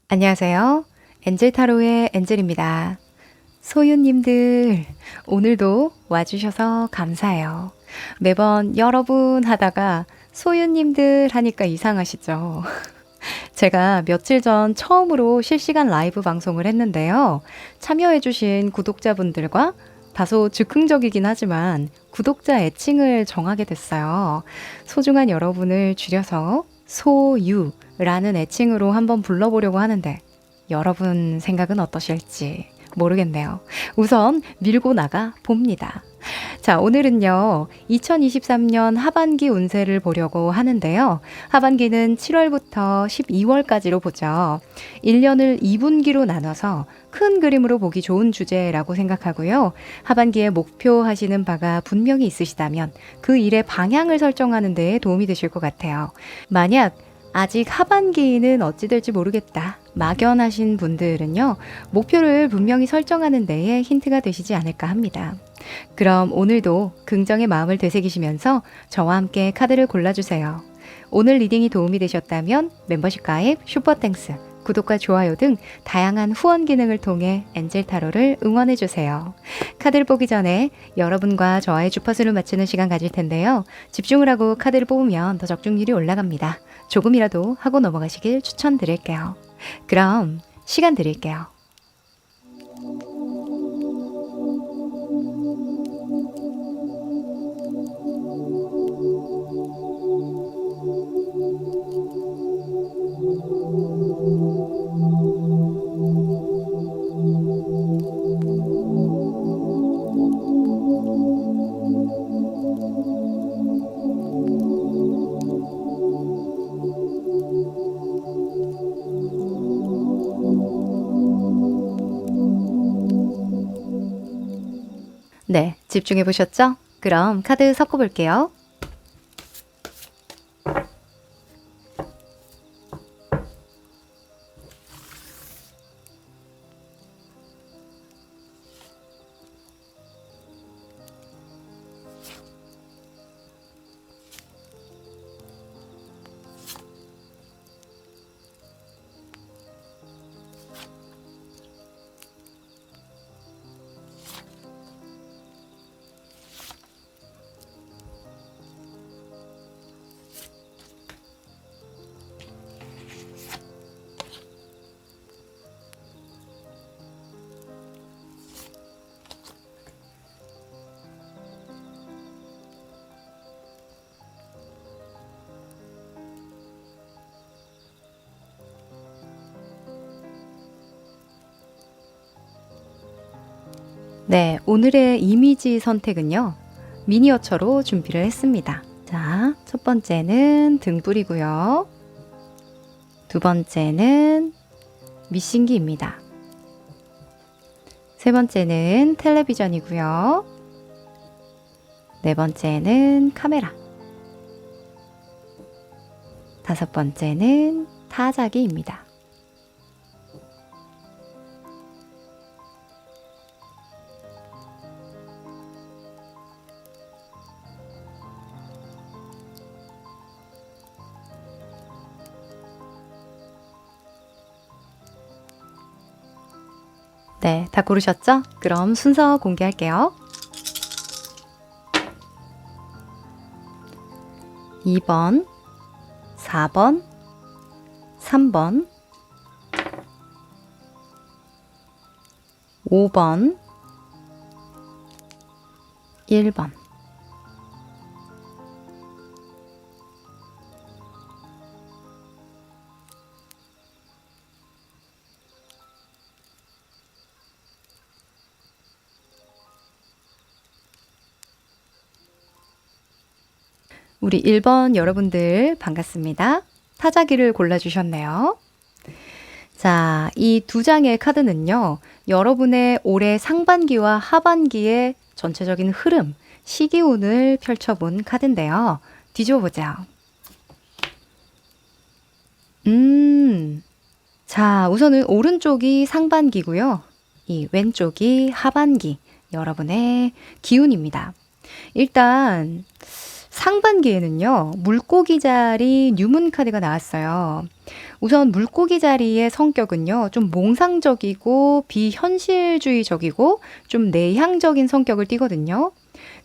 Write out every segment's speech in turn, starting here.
안녕하세요. 엔젤 타로의 엔젤입니다. 소유님들, 오늘도 와주셔서 감사해요. 매번 여러분 하다가 소유님들 하니까 이상하시죠? 제가 며칠 전 처음으로 실시간 라이브 방송을 했는데요. 참여해주신 구독자분들과 다소 즉흥적이긴 하지만 구독자 애칭을 정하게 됐어요. 소중한 여러분을 줄여서 소유라는 애칭으로 한번 불러보려고 하는데 여러분 생각은 어떠실지 모르겠네요. 우선 밀고 나가 봅니다. 자, 오늘은요, 2023년 하반기 운세를 보려고 하는데요. 하반기는 7월부터 12월까지로 보죠. 1년을 2분기로 나눠서 큰 그림으로 보기 좋은 주제라고 생각하고요. 하반기에 목표하시는 바가 분명히 있으시다면 그 일의 방향을 설정하는 데 도움이 되실 것 같아요. 만약 아직 하반기는 어찌 될지 모르겠다, 막연하신 분들은요, 목표를 분명히 설정하는 데에 힌트가 되시지 않을까 합니다. 그럼 오늘도 긍정의 마음을 되새기시면서 저와 함께 카드를 골라주세요. 오늘 리딩이 도움이 되셨다면 멤버십 가입, 슈퍼땡스, 구독과 좋아요 등 다양한 후원 기능을 통해 엔젤 타로를 응원해주세요. 카드를 보기 전에 여러분과 저와의 주파수를 맞추는 시간 가질 텐데요. 집중을 하고 카드를 뽑으면 더 적중률이 올라갑니다. 조금이라도 하고 넘어가시길 추천드릴게요. 그럼 시간 드릴게요. 네, 집중해 보셨죠? 그럼 카드 섞어 볼게요. 네, 오늘의 이미지 선택은요, 미니어처로 준비를 했습니다. 자, 첫 번째는 등불이고요. 두 번째는 미신기입니다. 세 번째는 텔레비전이고요. 네 번째는 카메라. 다섯 번째는 타자기입니다. 네, 다 고르셨죠? 그럼 순서 공개할게요. 2번, 4번, 3번, 5번, 1번. 우리 1번 여러분들 반갑습니다. 타자기를 골라주셨네요. 자, 이 두 장의 카드는요, 여러분의 올해 상반기와 하반기의 전체적인 흐름, 시기운을 펼쳐본 카드인데요. 뒤집어보자. 자, 우선은 오른쪽이 상반기고요. 이 왼쪽이 하반기, 여러분의 기운입니다. 일단 상반기에는요, 물고기 자리 뉴문 카드가 나왔어요. 우선 물고기 자리의 성격은요, 좀 몽상적이고 비현실주의적이고 좀 내향적인 성격을 띠거든요.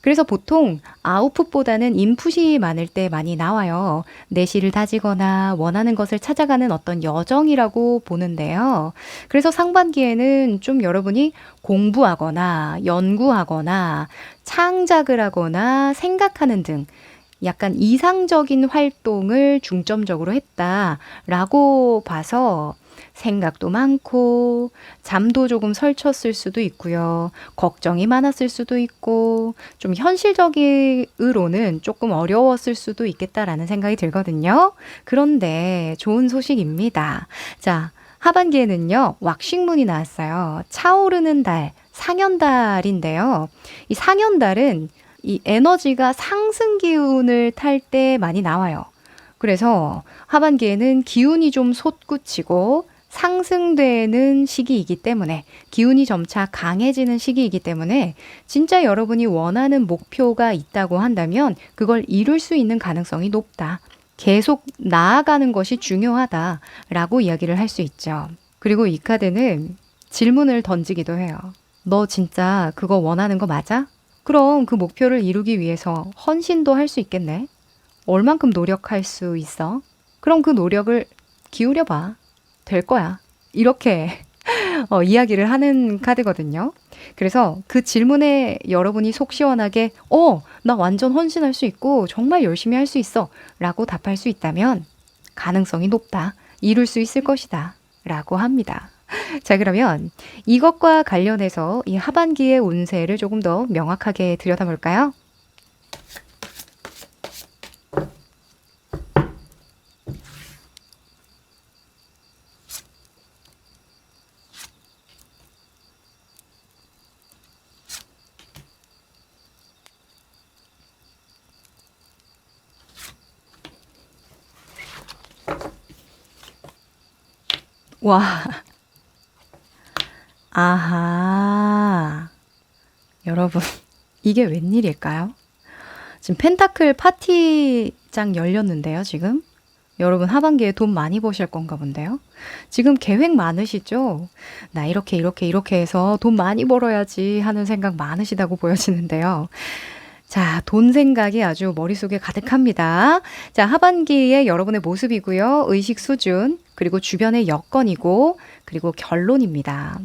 그래서 보통 아웃풋보다는 인풋이 많을 때 많이 나와요. 내실을 다지거나 원하는 것을 찾아가는 어떤 여정이라고 보는데요. 그래서 상반기에는 좀 여러분이 공부하거나 연구하거나 창작을 하거나 생각하는 등 약간 이상적인 활동을 중점적으로 했다라고 봐서 생각도 많고 잠도 조금 설쳤을 수도 있고요. 걱정이 많았을 수도 있고 좀 현실적으로는 조금 어려웠을 수도 있겠다라는 생각이 들거든요. 그런데 좋은 소식입니다. 자, 하반기에는요. 왁싱문이 나왔어요. 차오르는 달, 상현달인데요. 이 상현달은 이 에너지가 상승 기운을 탈 때 많이 나와요. 그래서 하반기에는 기운이 좀 솟구치고 상승되는 시기이기 때문에 기운이 점차 강해지는 시기이기 때문에 진짜 여러분이 원하는 목표가 있다고 한다면 그걸 이룰 수 있는 가능성이 높다. 계속 나아가는 것이 중요하다라고 이야기를 할 수 있죠. 그리고 이 카드는 질문을 던지기도 해요. 너 진짜 그거 원하는 거 맞아? 그럼 그 목표를 이루기 위해서 헌신도 할 수 있겠네. 얼만큼 노력할 수 있어? 그럼 그 노력을 기울여 봐. 될 거야. 이렇게 이야기를 하는 카드거든요. 그래서 그 질문에 여러분이 속 시원하게 나 완전 헌신할 수 있고 정말 열심히 할 수 있어 라고 답할 수 있다면 가능성이 높다. 이룰 수 있을 것이다. 라고 합니다. 자, 그러면 이것과 관련해서 이 하반기의 운세를 조금 더 명확하게 들여다볼까요? 와, 아하. 여러분, 이게 웬일일까요? 지금 펜타클 파티장 열렸는데요, 지금. 여러분 하반기에 돈 많이 버실 건가 본데요. 지금 계획 많으시죠? 나 이렇게 해서 돈 많이 벌어야지 하는 생각 많으시다고 보여지는데요. 자, 돈 생각이 아주 머릿속에 가득합니다. 자, 하반기에 여러분의 모습이고요. 의식 수준, 그리고 주변의 여건이고, 그리고 결론입니다.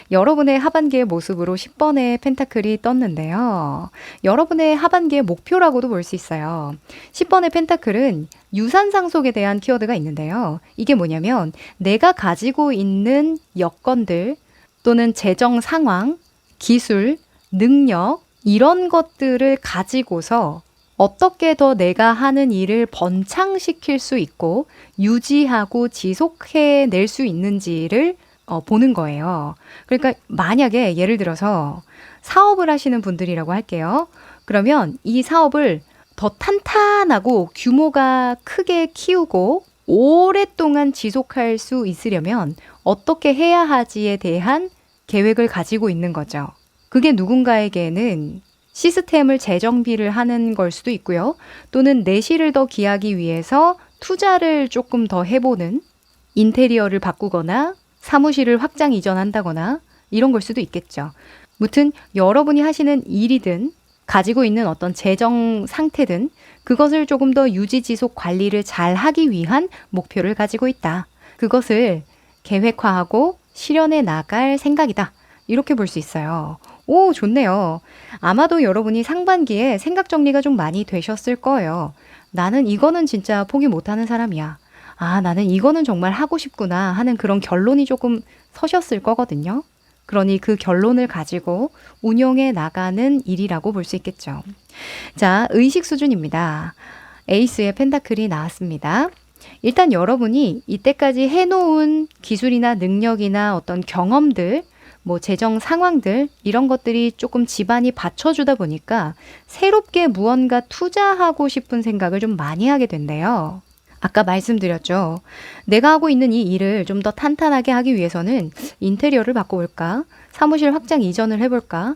여러분의 하반기의 모습으로 10번의 펜타클이 떴는데요. 여러분의 하반기의 목표라고도 볼 수 있어요. 10번의 펜타클은 유산 상속에 대한 키워드가 있는데요. 이게 뭐냐면 내가 가지고 있는 여건들 또는 재정 상황, 기술, 능력 이런 것들을 가지고서 어떻게 더 내가 하는 일을 번창시킬 수 있고 유지하고 지속해낼 수 있는지를 보는 거예요. 그러니까 만약에 예를 들어서 사업을 하시는 분들이라고 할게요. 그러면 이 사업을 더 탄탄하고 규모가 크게 키우고 오랫동안 지속할 수 있으려면 어떻게 해야 하지에 대한 계획을 가지고 있는 거죠. 그게 누군가에게는 시스템을 재정비를 하는 걸 수도 있고요. 또는 내실을 더 기하기 위해서 투자를 조금 더 해보는 인테리어를 바꾸거나 사무실을 확장 이전한다거나 이런 걸 수도 있겠죠. 무튼 여러분이 하시는 일이든 가지고 있는 어떤 재정 상태든 그것을 조금 더 유지 지속 관리를 잘 하기 위한 목표를 가지고 있다. 그것을 계획화하고 실현해 나갈 생각이다. 이렇게 볼 수 있어요. 오, 좋네요. 아마도 여러분이 상반기에 생각 정리가 좀 많이 되셨을 거예요. 나는 이거는 진짜 포기 못하는 사람이야. 아, 나는 이거는 정말 하고 싶구나 하는 그런 결론이 조금 서셨을 거거든요. 그러니 그 결론을 가지고 운용해 나가는 일이라고 볼 수 있겠죠. 자, 의식 수준입니다. 에이스의 펜타클이 나왔습니다. 일단 여러분이 이때까지 해놓은 기술이나 능력이나 어떤 경험들, 뭐 재정 상황들 이런 것들이 조금 집안이 받쳐주다 보니까 새롭게 무언가 투자하고 싶은 생각을 좀 많이 하게 된대요. 아까 말씀드렸죠. 내가 하고 있는 이 일을 좀 더 탄탄하게 하기 위해서는 인테리어를 바꿔볼까? 사무실 확장 이전을 해볼까?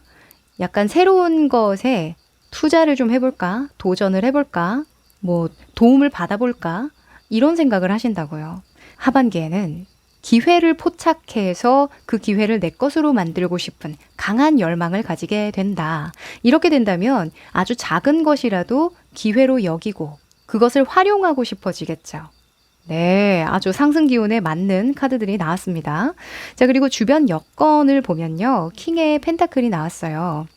약간 새로운 것에 투자를 좀 해볼까? 도전을 해볼까? 뭐 도움을 받아볼까? 이런 생각을 하신다고요. 하반기에는 기회를 포착해서 그 기회를 내 것으로 만들고 싶은 강한 열망을 가지게 된다. 이렇게 된다면 아주 작은 것이라도 기회로 여기고 그것을 활용하고 싶어지겠죠. 네, 아주 상승 기운에 맞는 카드들이 나왔습니다. 자, 그리고 주변 여건을 보면요. 킹의 펜타클이 나왔어요.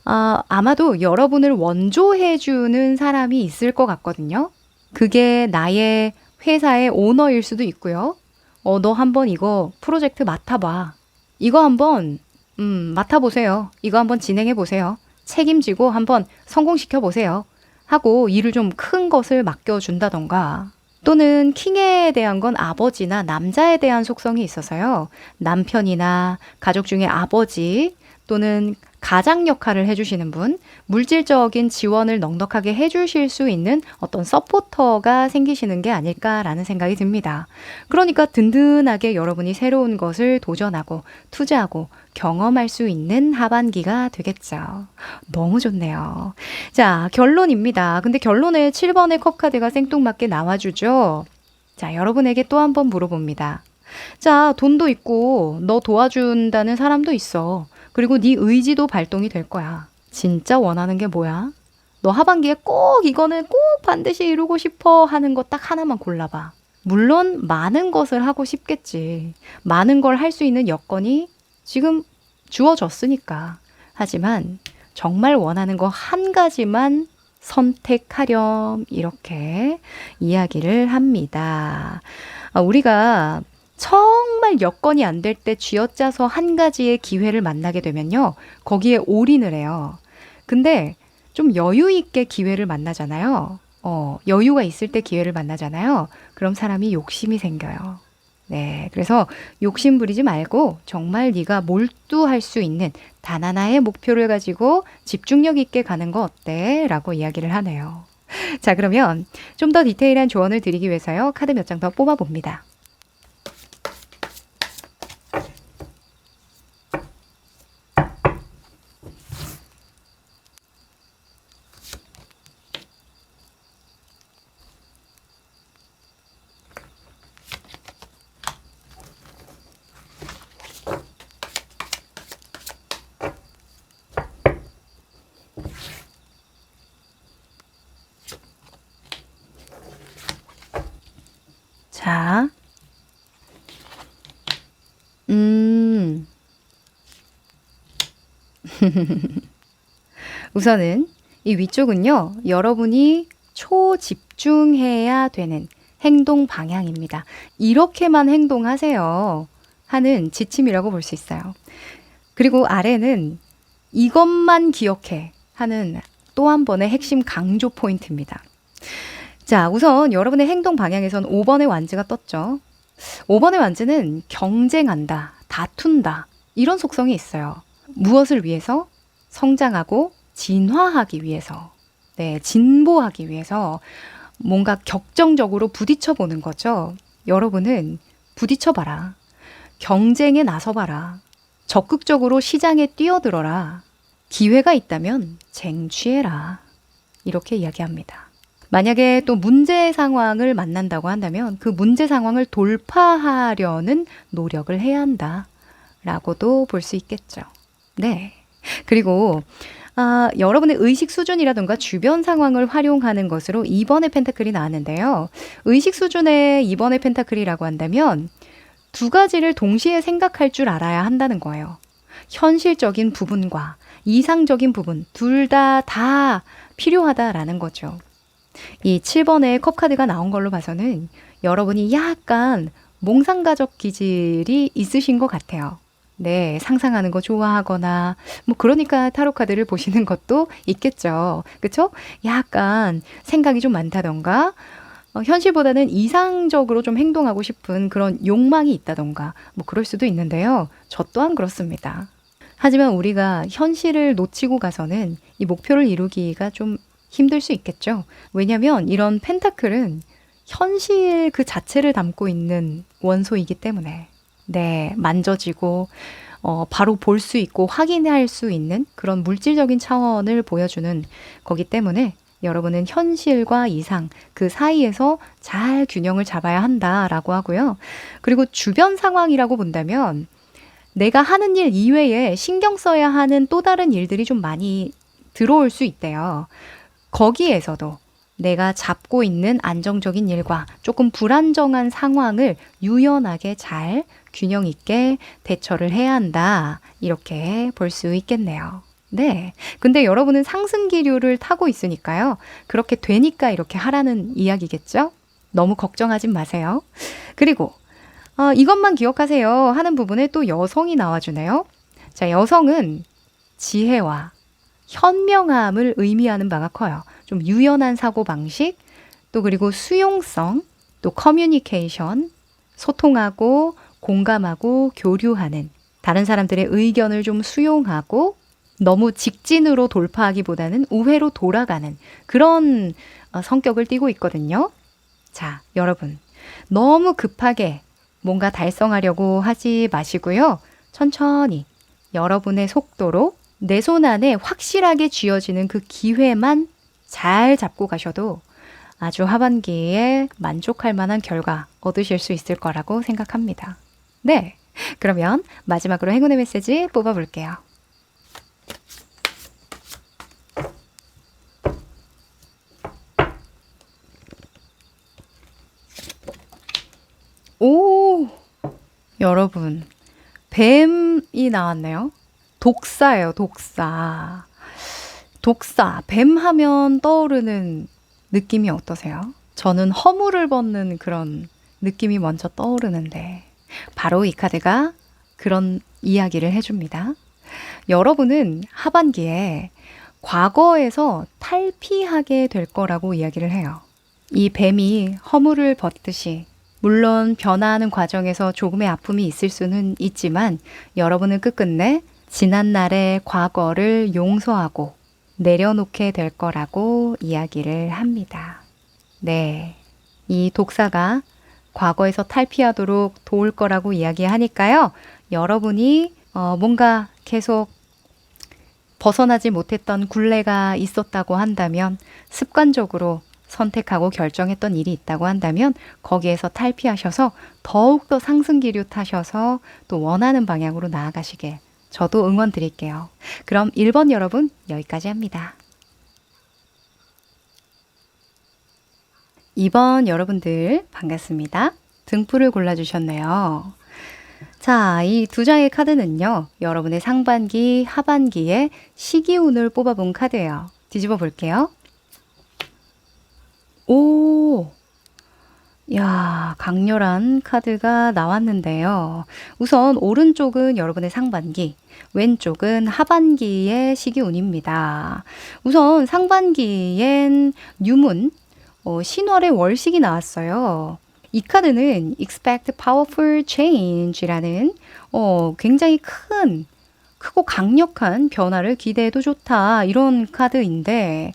아마도 여러분을 원조해주는 사람이 있을 것 같거든요. 그게 나의 회사의 오너일 수도 있고요. 너 한번 이거 프로젝트 맡아봐. 이거 한번, 맡아보세요. 이거 한번 진행해보세요. 책임지고 한번 성공시켜보세요. 하고 일을 좀 큰 것을 맡겨준다던가. 또는 킹에 대한 건 아버지나 남자에 대한 속성이 있어서요. 남편이나 가족 중에 아버지 또는 가장 역할을 해주시는 분, 물질적인 지원을 넉넉하게 해주실 수 있는 어떤 서포터가 생기시는 게 아닐까라는 생각이 듭니다. 그러니까 든든하게 여러분이 새로운 것을 도전하고 투자하고 경험할 수 있는 하반기가 되겠죠. 너무 좋네요. 자, 결론입니다. 근데 결론에 7번의 컵 카드가 생뚱맞게 나와주죠. 자, 여러분에게 또 한 번 물어봅니다. 자, 돈도 있고 너 도와준다는 사람도 있어. 그리고 네 의지도 발동이 될 거야. 진짜 원하는 게 뭐야? 너 하반기에 꼭 이거는 꼭 반드시 이루고 싶어 하는 거 딱 하나만 골라봐. 물론 많은 것을 하고 싶겠지. 많은 걸 할 수 있는 여건이 지금 주어졌으니까. 하지만 정말 원하는 거 한 가지만 선택하렴 이렇게 이야기를 합니다. 우리가 정말 여건이 안 될 때 쥐어짜서 한 가지의 기회를 만나게 되면요. 거기에 올인을 해요. 근데 좀 여유 있게 기회를 만나잖아요. 여유가 있을 때 기회를 만나잖아요. 그럼 사람이 욕심이 생겨요. 네, 그래서 욕심 부리지 말고 정말 네가 몰두할 수 있는 단 하나의 목표를 가지고 집중력 있게 가는 거 어때? 라고 이야기를 하네요. 자, 그러면 좀 더 디테일한 조언을 드리기 위해서요. 카드 몇 장 더 뽑아봅니다. 자, 우선은 이 위쪽은요, 여러분이 초집중해야 되는 행동 방향입니다. 이렇게만 행동하세요 하는 지침이라고 볼 수 있어요. 그리고 아래는 이것만 기억해 하는 또 한 번의 핵심 강조 포인트입니다. 자, 우선 여러분의 행동 방향에선 5번의 완즈가 떴죠. 5번의 완즈는 경쟁한다, 다툰다 이런 속성이 있어요. 무엇을 위해서? 성장하고 진화하기 위해서, 네, 진보하기 위해서 뭔가 격정적으로 부딪혀 보는 거죠. 여러분은 부딪혀 봐라. 경쟁에 나서 봐라. 적극적으로 시장에 뛰어들어라. 기회가 있다면 쟁취해라. 이렇게 이야기합니다. 만약에 또 문제 상황을 만난다고 한다면 그 문제 상황을 돌파하려는 노력을 해야 한다. 라고도 볼 수 있겠죠. 네. 그리고 여러분의 의식 수준이라든가 주변 상황을 활용하는 것으로 2번의 펜타클이 나왔는데요. 의식 수준의 2번의 펜타클이라고 한다면 두 가지를 동시에 생각할 줄 알아야 한다는 거예요. 현실적인 부분과 이상적인 부분 둘 다 필요하다라는 거죠. 이 7번의 컵 카드가 나온 걸로 봐서는 여러분이 약간 몽상가족 기질이 있으신 것 같아요. 네, 상상하는 거 좋아하거나 뭐 그러니까 타로 카드를 보시는 것도 있겠죠. 그렇죠? 약간 생각이 좀 많다던가 현실보다는 이상적으로 좀 행동하고 싶은 그런 욕망이 있다던가 뭐 그럴 수도 있는데요. 저 또한 그렇습니다. 하지만 우리가 현실을 놓치고 가서는 이 목표를 이루기가 좀 힘들 수 있겠죠. 왜냐하면 이런 펜타클은 현실 그 자체를 담고 있는 원소이기 때문에 네, 만져지고 바로 볼 수 있고 확인할 수 있는 그런 물질적인 차원을 보여주는 거기 때문에 여러분은 현실과 이상 그 사이에서 잘 균형을 잡아야 한다라고 하고요. 그리고 주변 상황이라고 본다면 내가 하는 일 이외에 신경 써야 하는 또 다른 일들이 좀 많이 들어올 수 있대요. 거기에서도 내가 잡고 있는 안정적인 일과 조금 불안정한 상황을 유연하게 잘 균형 있게 대처를 해야 한다. 이렇게 볼 수 있겠네요. 네. 근데 여러분은 상승기류를 타고 있으니까요. 그렇게 되니까 이렇게 하라는 이야기겠죠? 너무 걱정하지 마세요. 그리고 이것만 기억하세요 하는 부분에 또 여성이 나와주네요. 자, 여성은 지혜와 현명함을 의미하는 바가 커요. 좀 유연한 사고방식, 또 그리고 수용성, 또 커뮤니케이션, 소통하고 공감하고 교류하는 다른 사람들의 의견을 좀 수용하고 너무 직진으로 돌파하기보다는 우회로 돌아가는 그런 성격을 띠고 있거든요. 자, 여러분. 너무 급하게 뭔가 달성하려고 하지 마시고요. 천천히 여러분의 속도로 내 손 안에 확실하게 쥐어지는 그 기회만 잘 잡고 가셔도 아주 하반기에 만족할 만한 결과 얻으실 수 있을 거라고 생각합니다. 네, 그러면 마지막으로 행운의 메시지 뽑아볼게요. 오, 여러분, 뱀이 나왔네요. 독사예요, 독사. 독사, 뱀 하면 떠오르는 느낌이 어떠세요? 저는 허물을 벗는 그런 느낌이 먼저 떠오르는데 바로 이 카드가 그런 이야기를 해줍니다. 여러분은 하반기에 과거에서 탈피하게 될 거라고 이야기를 해요. 이 뱀이 허물을 벗듯이 물론 변화하는 과정에서 조금의 아픔이 있을 수는 있지만 여러분은 끝끝내 지난날의 과거를 용서하고 내려놓게 될 거라고 이야기를 합니다. 네, 이 독사가 과거에서 탈피하도록 도울 거라고 이야기하니까요. 여러분이 뭔가 계속 벗어나지 못했던 굴레가 있었다고 한다면 습관적으로 선택하고 결정했던 일이 있다고 한다면 거기에서 탈피하셔서 더욱더 상승기류 타셔서 또 원하는 방향으로 나아가시길 저도 응원 드릴게요. 그럼 1번 여러분 여기까지 합니다. 2번 여러분들 반갑습니다. 등불을 골라주셨네요. 자, 이 두 장의 카드는요. 여러분의 상반기, 하반기의 시기운을 뽑아본 카드예요. 뒤집어 볼게요. 오! 야, 강렬한 카드가 나왔는데요. 우선 오른쪽은 여러분의 상반기, 왼쪽은 하반기의 시기운입니다. 우선 상반기엔 뉴문, 신월의 월식이 나왔어요. 이 카드는 Expect Powerful Change라는 굉장히 크고 강력한 변화를 기대해도 좋다 이런 카드인데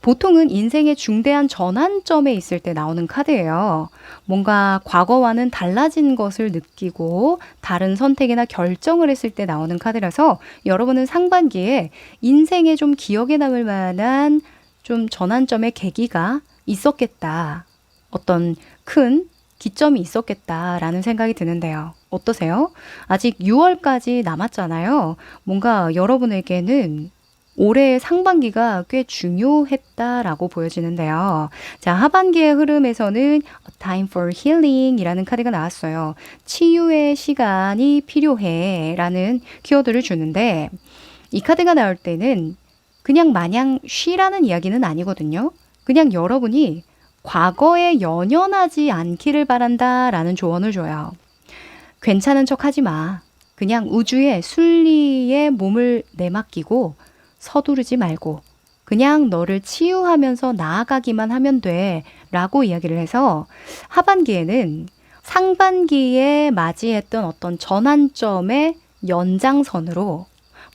보통은 인생의 중대한 전환점에 있을 때 나오는 카드예요. 뭔가 과거와는 달라진 것을 느끼고 다른 선택이나 결정을 했을 때 나오는 카드라서 여러분은 상반기에 인생에 좀 기억에 남을 만한 좀 전환점의 계기가 있었겠다. 어떤 큰 기점이 있었겠다라는 생각이 드는데요. 어떠세요? 아직 6월까지 남았잖아요. 뭔가 여러분에게는 올해의 상반기가 꽤 중요했다라고 보여지는데요. 자, 하반기의 흐름에서는 A Time for Healing 이라는 카드가 나왔어요. 치유의 시간이 필요해 라는 키워드를 주는데 이 카드가 나올 때는 그냥 마냥 쉬라는 이야기는 아니거든요. 그냥 여러분이 과거에 연연하지 않기를 바란다 라는 조언을 줘요. 괜찮은 척 하지 마. 그냥 우주의 순리에 몸을 내맡기고 서두르지 말고 그냥 너를 치유하면서 나아가기만 하면 돼 라고 이야기를 해서 하반기에는 상반기에 맞이했던 어떤 전환점의 연장선으로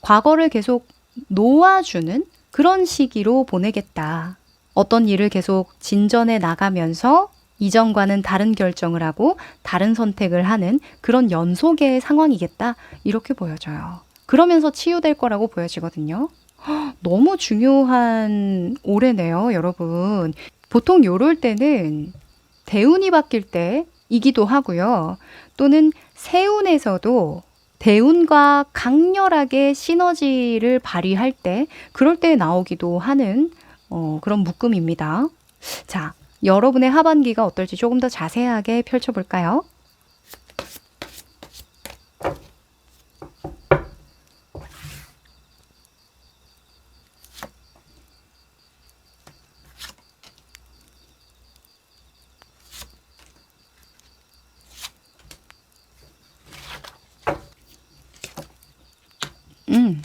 과거를 계속 놓아주는 그런 시기로 보내겠다. 어떤 일을 계속 진전해 나가면서 이전과는 다른 결정을 하고 다른 선택을 하는 그런 연속의 상황이겠다. 이렇게 보여져요. 그러면서 치유될 거라고 보여지거든요. 너무 중요한 올해네요, 여러분. 보통 요럴 때는 대운이 바뀔 때이기도 하고요. 또는 세운에서도 대운과 강렬하게 시너지를 발휘할 때, 그럴 때 나오기도 하는 그런 묶음입니다. 자, 여러분의 하반기가 어떨지 조금 더 자세하게 펼쳐볼까요? 음.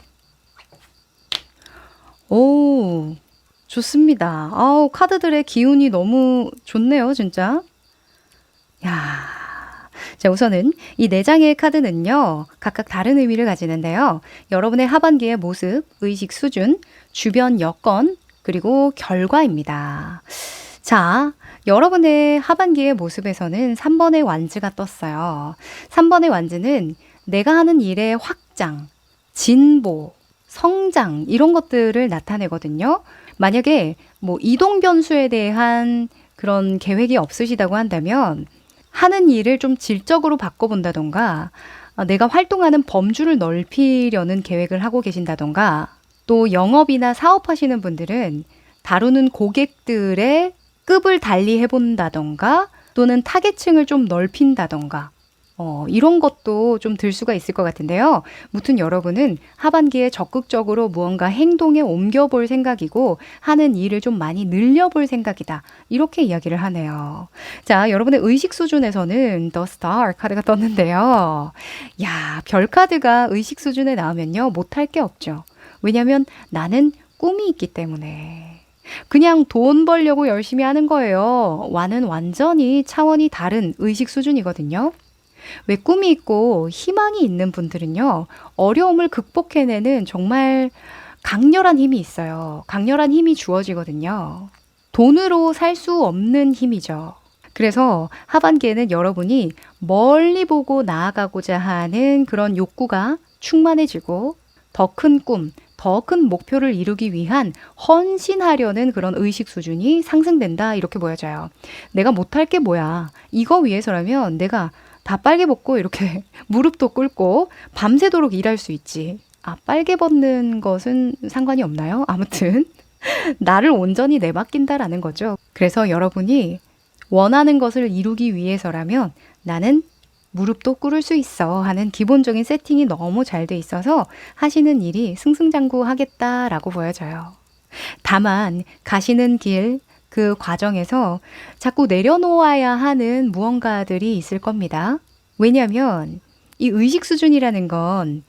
오, 좋습니다. 아우, 카드들의 기운이 너무 좋네요, 진짜. 야. 자, 우선은 이 네 장의 카드는요, 각각 다른 의미를 가지는데요. 여러분의 하반기의 모습, 의식 수준, 주변 여건, 그리고 결과입니다. 자, 여러분의 하반기의 모습에서는 3번의 완즈가 떴어요. 3번의 완즈는 내가 하는 일의 확장, 진보, 성장, 이런 것들을 나타내거든요. 만약에 뭐 이동 변수에 대한 그런 계획이 없으시다고 한다면 하는 일을 좀 질적으로 바꿔본다던가, 내가 활동하는 범주를 넓히려는 계획을 하고 계신다던가, 또 영업이나 사업하시는 분들은 다루는 고객들의 급을 달리 해본다던가, 또는 타겟층을 좀 넓힌다던가, 이런 것도 좀 들 수가 있을 것 같은데요. 무튼 여러분은 하반기에 적극적으로 무언가 행동에 옮겨볼 생각이고 하는 일을 좀 많이 늘려볼 생각이다. 이렇게 이야기를 하네요. 자, 여러분의 의식 수준에서는 The Star 카드가 떴는데요. 야, 별 카드가 의식 수준에 나오면요, 못할 게 없죠. 왜냐면 나는 꿈이 있기 때문에. 그냥 돈 벌려고 열심히 하는 거예요. 와는 완전히 차원이 다른 의식 수준이거든요. 왜 꿈이 있고 희망이 있는 분들은요, 어려움을 극복해내는 정말 강렬한 힘이 있어요. 강렬한 힘이 주어지거든요. 돈으로 살 수 없는 힘이죠. 그래서 하반기에는 여러분이 멀리 보고 나아가고자 하는 그런 욕구가 충만해지고 더 큰 꿈, 더 큰 목표를 이루기 위한 헌신하려는 그런 의식 수준이 상승된다. 이렇게 보여져요. 내가 못할 게 뭐야. 이거 위해서라면 내가 다 빨개 벗고 이렇게 무릎도 꿇고 밤새도록 일할 수 있지. 아, 빨개 벗는 것은 상관이 없나요? 아무튼 나를 온전히 내맡긴다라는 거죠. 그래서 여러분이 원하는 것을 이루기 위해서라면 나는 무릎도 꿇을 수 있어 하는 기본적인 세팅이 너무 잘 돼 있어서 하시는 일이 승승장구하겠다라고 보여져요. 다만 가시는 길, 그 과정에서 자꾸 내려놓아야 하는 무언가들이 있을 겁니다. 왜냐하면 이 의식 수준이라는 건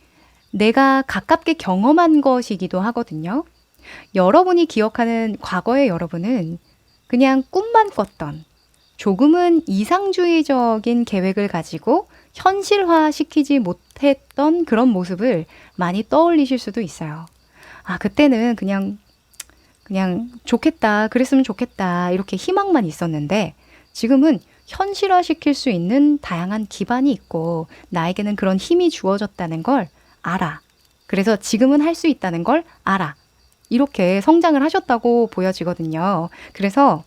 내가 가깝게 경험한 것이기도 하거든요. 여러분이 기억하는 과거의 여러분은 그냥 꿈만 꿨던, 조금은 이상주의적인 계획을 가지고 현실화시키지 못했던 그런 모습을 많이 떠올리실 수도 있어요. 아, 그때는 그냥 좋겠다, 그랬으면 좋겠다, 이렇게 희망만 있었는데 지금은 현실화시킬 수 있는 다양한 기반이 있고 나에게는 그런 힘이 주어졌다는 걸 알아. 그래서 지금은 할 수 있다는 걸 알아. 이렇게 성장을 하셨다고 보여지거든요. 그래서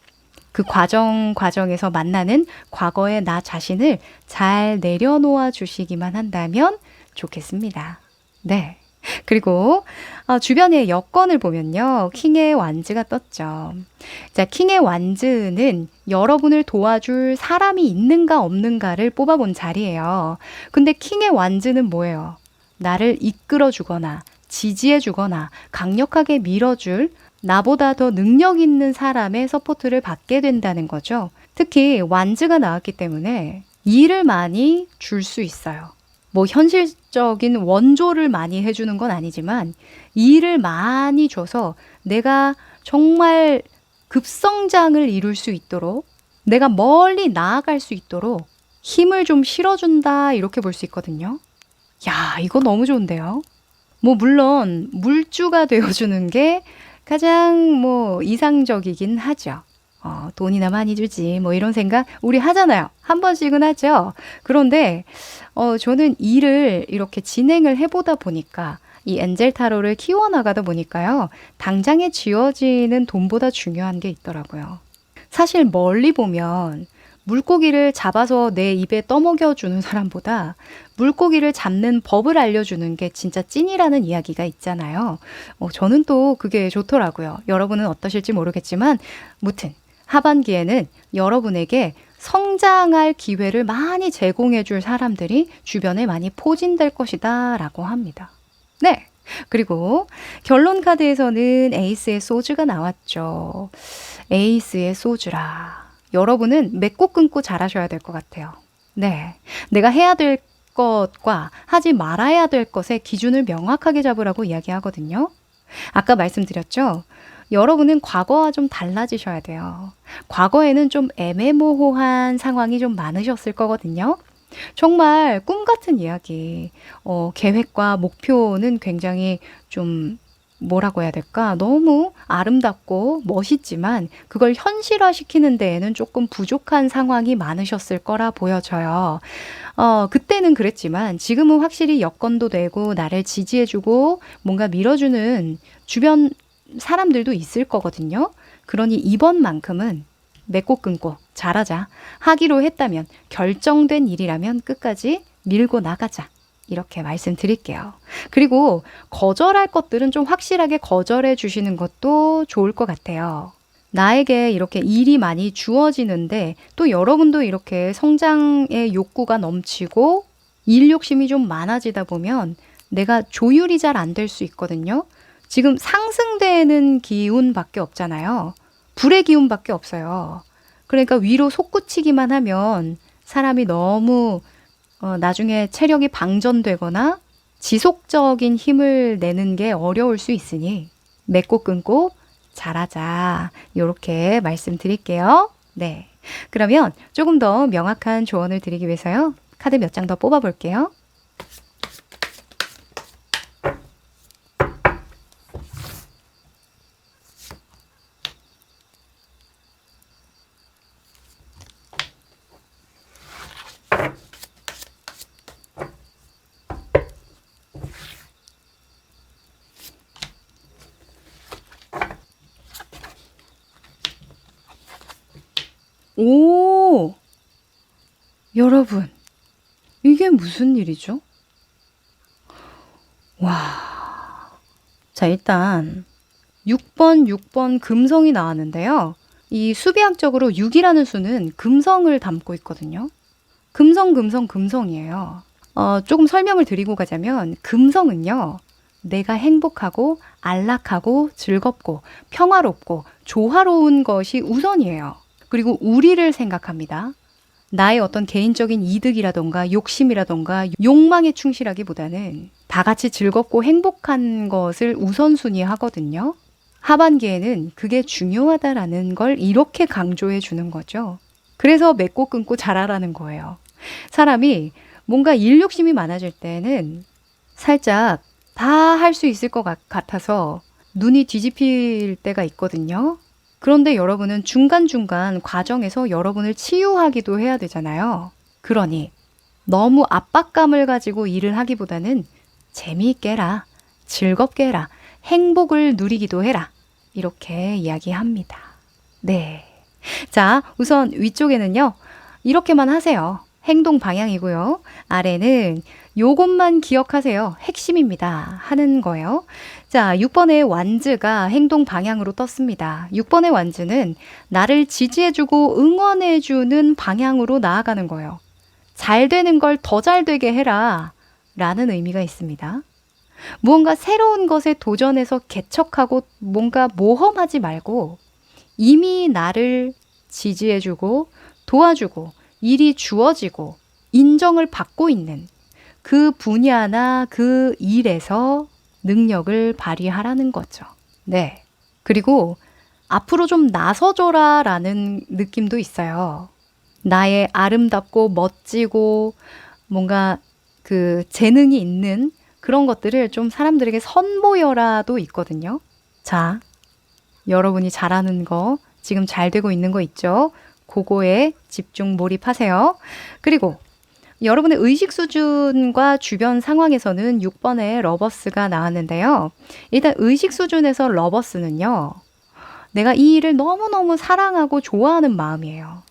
그 과정에서 만나는 과거의 나 자신을 잘 내려놓아 주시기만 한다면 좋겠습니다. 네. 그리고 주변의 여건을 보면요, 킹의 완즈가 떴죠. 자, 킹의 완즈는 여러분을 도와줄 사람이 있는가 없는가를 뽑아본 자리예요. 근데 킹의 완즈는 뭐예요? 나를 이끌어 주거나 지지해 주거나 강력하게 밀어줄 나보다 더 능력 있는 사람의 서포트를 받게 된다는 거죠. 특히 완즈가 나왔기 때문에 일을 많이 줄 수 있어요. 뭐 현실적인 원조를 많이 해주는 건 아니지만 일을 많이 줘서 내가 정말 급성장을 이룰 수 있도록, 내가 멀리 나아갈 수 있도록 힘을 좀 실어준다, 이렇게 볼 수 있거든요. 야, 이거 너무 좋은데요. 뭐 물론 물주가 되어주는 게 가장 뭐 이상적이긴 하죠. 돈이나 많이 주지 뭐 이런 생각 우리 하잖아요. 한 번씩은 하죠. 그런데 저는 일을 이렇게 진행을 해보다 보니까 이 엔젤 타로를 키워나가다 보니까요. 당장에 쥐어지는 돈보다 중요한 게 있더라고요. 사실 멀리 보면 물고기를 잡아서 내 입에 떠먹여주는 사람보다 물고기를 잡는 법을 알려주는 게 진짜 찐이라는 이야기가 있잖아요. 저는 또 그게 좋더라고요. 여러분은 어떠실지 모르겠지만 무튼 하반기에는 여러분에게 성장할 기회를 많이 제공해 줄 사람들이 주변에 많이 포진될 것이다 라고 합니다. 네. 그리고 결론 카드에서는 에이스의 소주가 나왔죠. 에이스의 소주라. 여러분은 맺고 끊고 잘하셔야 될 것 같아요. 네. 내가 해야 될 것과 하지 말아야 될 것의 기준을 명확하게 잡으라고 이야기하거든요. 아까 말씀드렸죠? 여러분은 과거와 좀 달라지셔야 돼요. 과거에는 좀 애매모호한 상황이 좀 많으셨을 거거든요. 정말 꿈 같은 이야기, 계획과 목표는 굉장히 좀 뭐라고 해야 될까? 너무 아름답고 멋있지만 그걸 현실화시키는 데에는 조금 부족한 상황이 많으셨을 거라 보여져요. 그때는 그랬지만 지금은 확실히 여건도 되고 나를 지지해주고 뭔가 밀어주는 주변 사람들도 있을 거거든요. 그러니 이번만큼은 맺고 끊고 잘하자. 하기로 했다면 결정된 일이라면 끝까지 밀고 나가자. 이렇게 말씀드릴게요. 그리고 거절할 것들은 좀 확실하게 거절해 주시는 것도 좋을 것 같아요. 나에게 이렇게 일이 많이 주어지는데 또 여러분도 이렇게 성장의 욕구가 넘치고 일 욕심이 좀 많아지다 보면 내가 조율이 잘 안 될 수 있거든요. 지금 상승되는 기운밖에 없잖아요. 불의 기운밖에 없어요. 그러니까 위로 솟구치기만 하면 사람이 너무 나중에 체력이 방전되거나 지속적인 힘을 내는 게 어려울 수 있으니 맺고 끊고 잘하자. 이렇게 말씀드릴게요. 네. 그러면 조금 더 명확한 조언을 드리기 위해서요. 카드 몇 장 더 뽑아볼게요. 오! 여러분, 이게 무슨 일이죠? 와. 자, 일단 6번 금성이 나왔는데요. 이 수비학적으로 6이라는 수는 금성을 담고 있거든요. 금성이에요. 조금 설명을 드리고 가자면 금성은요. 내가 행복하고 안락하고 즐겁고 평화롭고 조화로운 것이 우선이에요. 그리고 우리를 생각합니다. 나의 어떤 개인적인 이득이라던가 욕심이라던가 욕망에 충실하기보다는 다 같이 즐겁고 행복한 것을 우선순위 하거든요. 하반기에는 그게 중요하다라는 걸 이렇게 강조해 주는 거죠. 그래서 맺고 끊고 잘하라는 거예요. 사람이 뭔가 일 욕심이 많아질 때는 살짝 다 할 수 있을 것 같아서 눈이 뒤집힐 때가 있거든요. 그런데 여러분은 중간중간 과정에서 여러분을 치유하기도 해야 되잖아요. 그러니 너무 압박감을 가지고 일을 하기보다는 재미있게 해라, 즐겁게 해라, 행복을 누리기도 해라. 이렇게 이야기합니다. 네. 자, 우선 위쪽에는요. 이렇게만 하세요. 행동 방향이고요. 아래는 요것만 기억하세요. 핵심입니다. 하는 거예요. 자, 6번의 완즈가 행동 방향으로 떴습니다. 6번의 완즈는 나를 지지해주고 응원해주는 방향으로 나아가는 거예요. 잘 되는 걸 더 잘 되게 해라. 라는 의미가 있습니다. 무언가 새로운 것에 도전해서 개척하고 뭔가 모험하지 말고 이미 나를 지지해주고 도와주고 일이 주어지고 인정을 받고 있는 그 분야나 그 일에서 능력을 발휘하라는 거죠. 네. 그리고 앞으로 좀 나서줘라 라는 느낌도 있어요. 나의 아름답고 멋지고 뭔가 그 재능이 있는 그런 것들을 좀 사람들에게 선보여라도 있거든요. 자, 여러분이 잘하는 거, 지금 잘 되고 있는 거 있죠? 그거에 집중 몰입하세요. 그리고 여러분의 의식 수준과 주변 상황에서는 6번의 러버스가 나왔는데요. 일단 의식 수준에서 러버스는요. 내가 이 일을 너무너무 사랑하고 좋아하는 마음이에요.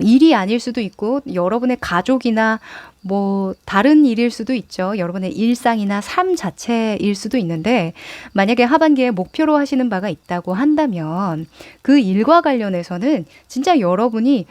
일이 아닐 수도 있고 여러분의 가족이나 뭐 다른 일일 수도 있죠. 여러분의 일상이나 삶 자체일 수도 있는데 만약에 하반기에 목표로 하시는 바가 있다고 한다면 그 일과 관련해서는 진짜 여러분이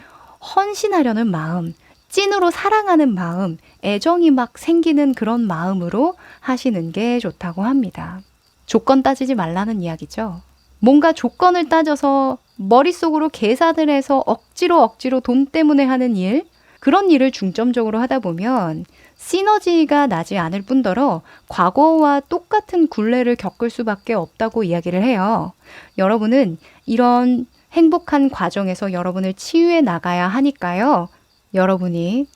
헌신하려는 마음, 찐으로 사랑하는 마음, 애정이 막 생기는 그런 마음으로 하시는 게 좋다고 합니다. 조건 따지지 말라는 이야기죠. 뭔가 조건을 따져서 머릿속으로 계산을 해서 억지로 돈 때문에 하는 일, 그런 일을 중점적으로 하다 보면 시너지가 나지 않을 뿐더러 과거와 똑같은 굴레를 겪을 수밖에 없다고 이야기를 해요. 여러분은 이런 행복한 과정에서 여러분을 치유해 나가야 하니까요. 여러분이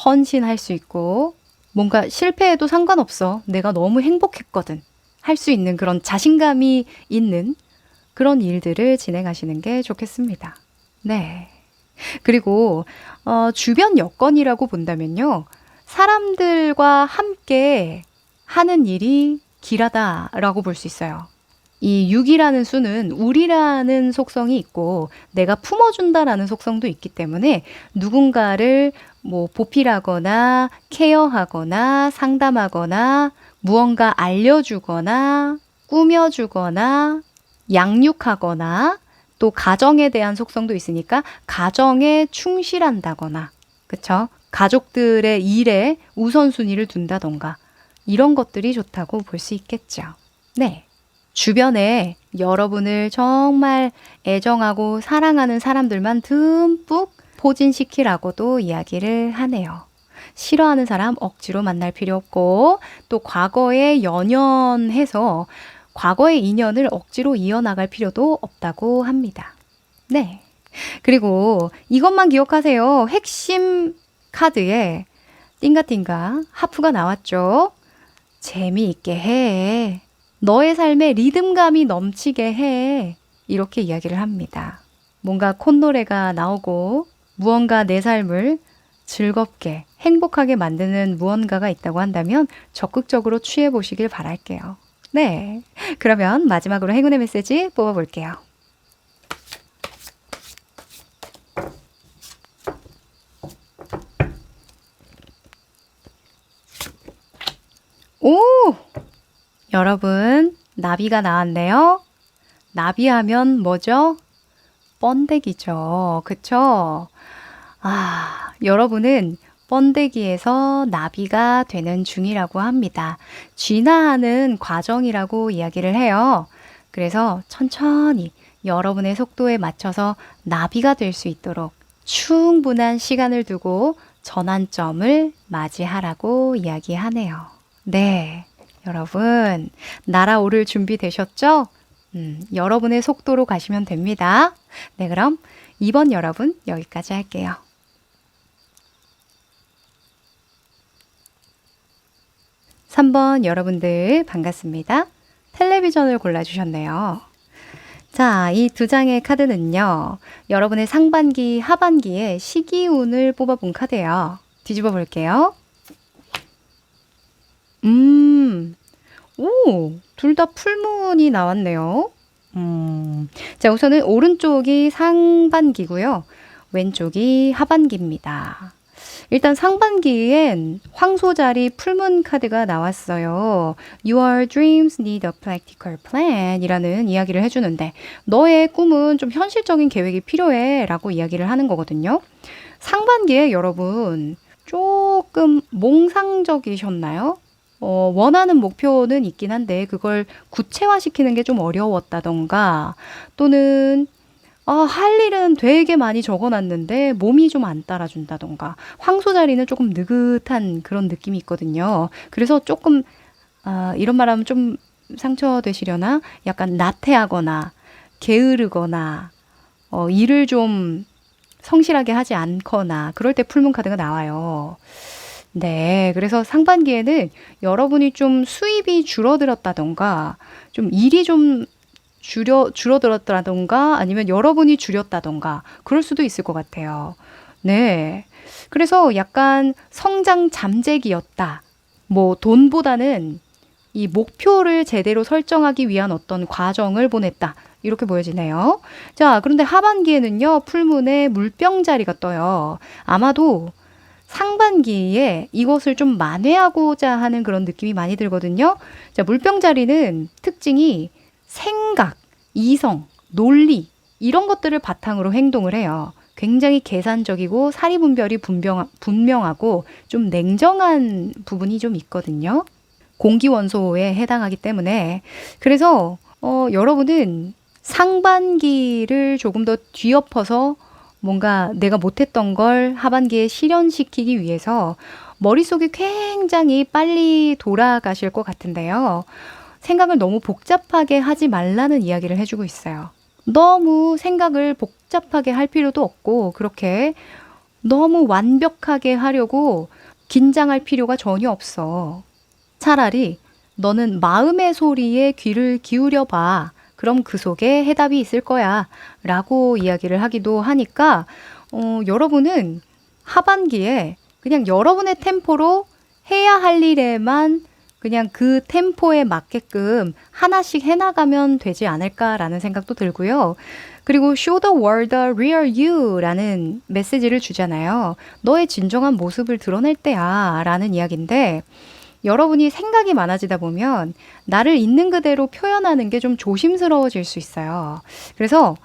헌신할 수 있고 뭔가 실패해도 상관없어. 내가 너무 행복했거든. 할 수 있는 그런 자신감이 있는 그런 일들을 진행하시는 게 좋겠습니다. 네. 그리고 주변 여건이라고 본다면요. 사람들과 함께 하는 일이 길하다라고 볼 수 있어요. 이 6이라는 수는 우리라는 속성이 있고 내가 품어준다라는 속성도 있기 때문에 누군가를 뭐 보필하거나 케어하거나 상담하거나 무언가 알려주거나 꾸며주거나 양육하거나 또 가정에 대한 속성도 있으니까 가정에 충실한다거나 그쵸? 가족들의 일에 우선순위를 둔다던가 이런 것들이 좋다고 볼 수 있겠죠. 네. 주변에 여러분을 정말 애정하고 사랑하는 사람들만 듬뿍 포진시키라고도 이야기를 하네요. 싫어하는 사람 억지로 만날 필요 없고 또 과거에 연연해서 과거의 인연을 억지로 이어나갈 필요도 없다고 합니다. 네. 그리고 이것만 기억하세요. 핵심 카드에 띵가띵가 하프가 나왔죠. 재미있게 해. 너의 삶에 리듬감이 넘치게 해. 이렇게 이야기를 합니다. 뭔가 콧노래가 나오고 무언가 내 삶을 즐겁게 행복하게 만드는 무언가가 있다고 한다면 적극적으로 취해 보시길 바랄게요. 네. 그러면 마지막으로 행운의 메시지 뽑아볼게요. 오! 여러분, 나비가 나왔네요. 나비하면 뭐죠? 번데기죠. 그쵸? 여러분은 번데기에서 나비가 되는 중이라고 합니다. 진화하는 과정이라고 이야기를 해요. 그래서 천천히 여러분의 속도에 맞춰서 나비가 될 수 있도록 충분한 시간을 두고 전환점을 맞이하라고 이야기하네요. 네, 여러분 날아오를 준비 되셨죠? 여러분의 속도로 가시면 됩니다. 네, 그럼 이번 여러분 여기까지 할게요. (3번) 여러분들 반갑습니다. 텔레비전을 골라주셨네요. 자, 이 두 장의 카드는요. 여러분의 상반기, 하반기의 시기운을 뽑아본 카드예요. 뒤집어 볼게요. 오, 둘 다 풀문이 나왔네요. 자, 우선은 오른쪽이 상반기고요. 왼쪽이 하반기입니다. 일단 상반기엔 황소자리 풀문 카드가 나왔어요. Your dreams need a practical plan 이라는 이야기를 해주는데 너의 꿈은 좀 현실적인 계획이 필요해 라고 이야기를 하는 거거든요. 상반기에 여러분 조금 몽상적이셨나요? 원하는 목표는 있긴 한데 그걸 구체화시키는 게 좀 어려웠다던가 또는 할 일은 되게 많이 적어놨는데 몸이 좀 안 따라준다던가 황소자리는 조금 느긋한 그런 느낌이 있거든요. 그래서 조금 이런 말하면 좀 상처되시려나? 약간 나태하거나 게으르거나 일을 좀 성실하게 하지 않거나 그럴 때 풀문 카드가 나와요. 네, 그래서 상반기에는 여러분이 좀 수입이 줄어들었다던가 좀 일이 좀 줄어들었다던가 아니면 여러분이 줄였다던가 그럴 수도 있을 것 같아요. 네. 그래서 약간 성장 잠재기였다. 뭐 돈보다는 이 목표를 제대로 설정하기 위한 어떤 과정을 보냈다. 이렇게 보여지네요. 자, 그런데 하반기에는요, 풀문에 물병자리가 떠요. 아마도 상반기에 이것을 좀 만회하고자 하는 그런 느낌이 많이 들거든요. 자, 물병자리는 특징이 생각, 이성, 논리, 이런 것들을 바탕으로 행동을 해요. 굉장히 계산적이고 사리분별이 분명하고 좀 냉정한 부분이 좀 있거든요. 공기원소에 해당하기 때문에. 그래서 여러분은 상반기를 조금 더 뒤엎어서 뭔가 내가 못했던 걸 하반기에 실현시키기 위해서 머릿속이 굉장히 빨리 돌아가실 것 같은데요. 생각을 너무 복잡하게 하지 말라는 이야기를 해주고 있어요. 너무 생각을 복잡하게 할 필요도 없고 그렇게 너무 완벽하게 하려고 긴장할 필요가 전혀 없어. 차라리 너는 마음의 소리에 귀를 기울여 봐. 그럼 그 속에 해답이 있을 거야. 라고 이야기를 하기도 하니까 여러분은 하반기에 그냥 여러분의 템포로 해야 할 일에만 그냥 그 템포에 맞게끔 하나씩 해나가면 되지 않을까라는 생각도 들고요. 그리고 Show the world the real you라는 메시지를 주잖아요. 너의 진정한 모습을 드러낼 때야 라는 이야기인데 여러분이 생각이 많아지다 보면 나를 있는 그대로 표현하는 게 좀 조심스러워질 수 있어요. 그래서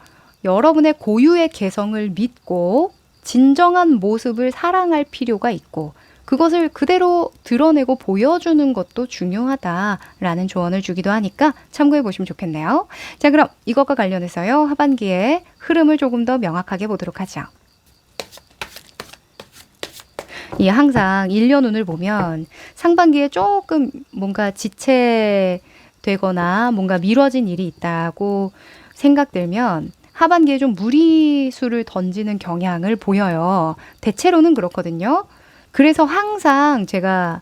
여러분의 고유의 개성을 믿고 진정한 모습을 사랑할 필요가 있고 그것을 그대로 드러내고 보여주는 것도 중요하다라는 조언을 주기도 하니까 참고해 보시면 좋겠네요. 자, 그럼 이것과 관련해서요. 하반기에 흐름을 조금 더 명확하게 보도록 하죠. 항상 1년 운을 보면 상반기에 조금 뭔가 지체되거나 뭔가 미뤄진 일이 있다고 생각들면 하반기에 좀 무리수를 던지는 경향을 보여요. 대체로는 그렇거든요. 그래서 항상 제가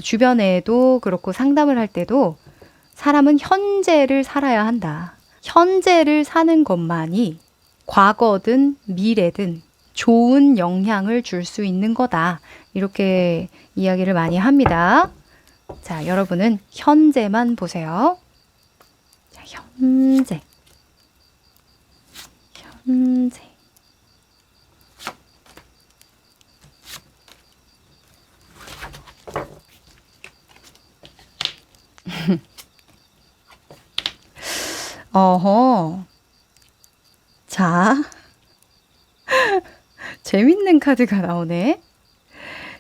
주변에도 그렇고 상담을 할 때도 사람은 현재를 살아야 한다. 현재를 사는 것만이 과거든 미래든 좋은 영향을 줄 수 있는 거다. 이렇게 이야기를 많이 합니다. 자, 여러분은 현재만 보세요. 자, 현재. 현재. 어허. 자. 재밌는 카드가 나오네.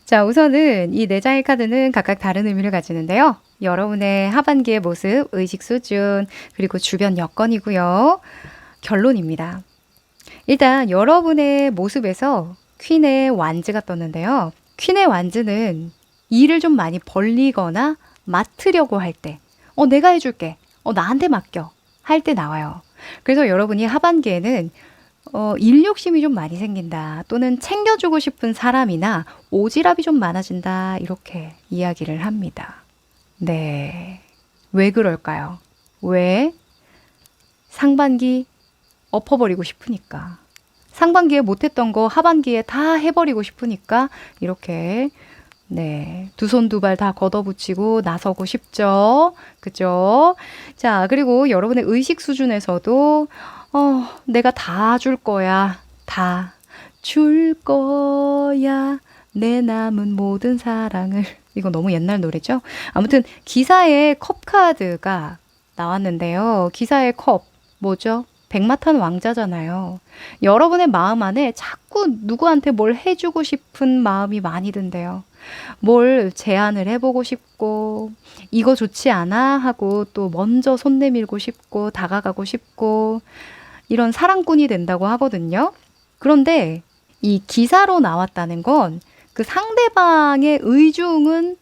자, 우선은 이 4장의 카드는 각각 다른 의미를 가지는데요. 여러분의 하반기의 모습, 의식 수준, 그리고 주변 여건이고요. 결론입니다. 일단 여러분의 모습에서 퀸의 완즈가 떴는데요. 퀸의 완즈는 일을 좀 많이 벌리거나 맡으려고 할 때, 내가 해줄게, 나한테 맡겨 할 때 나와요. 그래서 여러분이 하반기에는 일 욕심이 좀 많이 생긴다. 또는 챙겨주고 싶은 사람이나 오지랖이 좀 많아진다. 이렇게 이야기를 합니다. 네. 왜 그럴까요? 왜? 상반기 엎어버리고 싶으니까. 상반기에 못했던 거 하반기에 다 해버리고 싶으니까 이렇게 네, 두 손 두 발 다 걷어붙이고 나서고 싶죠. 그죠? 자, 그리고 여러분의 의식 수준에서도 내가 다 줄 거야. 다 줄 거야. 내 남은 모든 사랑을. 이거 너무 옛날 노래죠? 아무튼 기사에 컵 카드가 나왔는데요. 기사의 컵 뭐죠? 백마탄 왕자잖아요. 여러분의 마음 안에 자꾸 누구한테 뭘 해주고 싶은 마음이 많이 든대요. 뭘 제안을 해보고 싶고 이거 좋지 않아 하고 또 먼저 손 내밀고 싶고 다가가고 싶고 이런 사랑꾼이 된다고 하거든요. 그런데 이 기사로 나왔다는 건 그 상대방의 의중은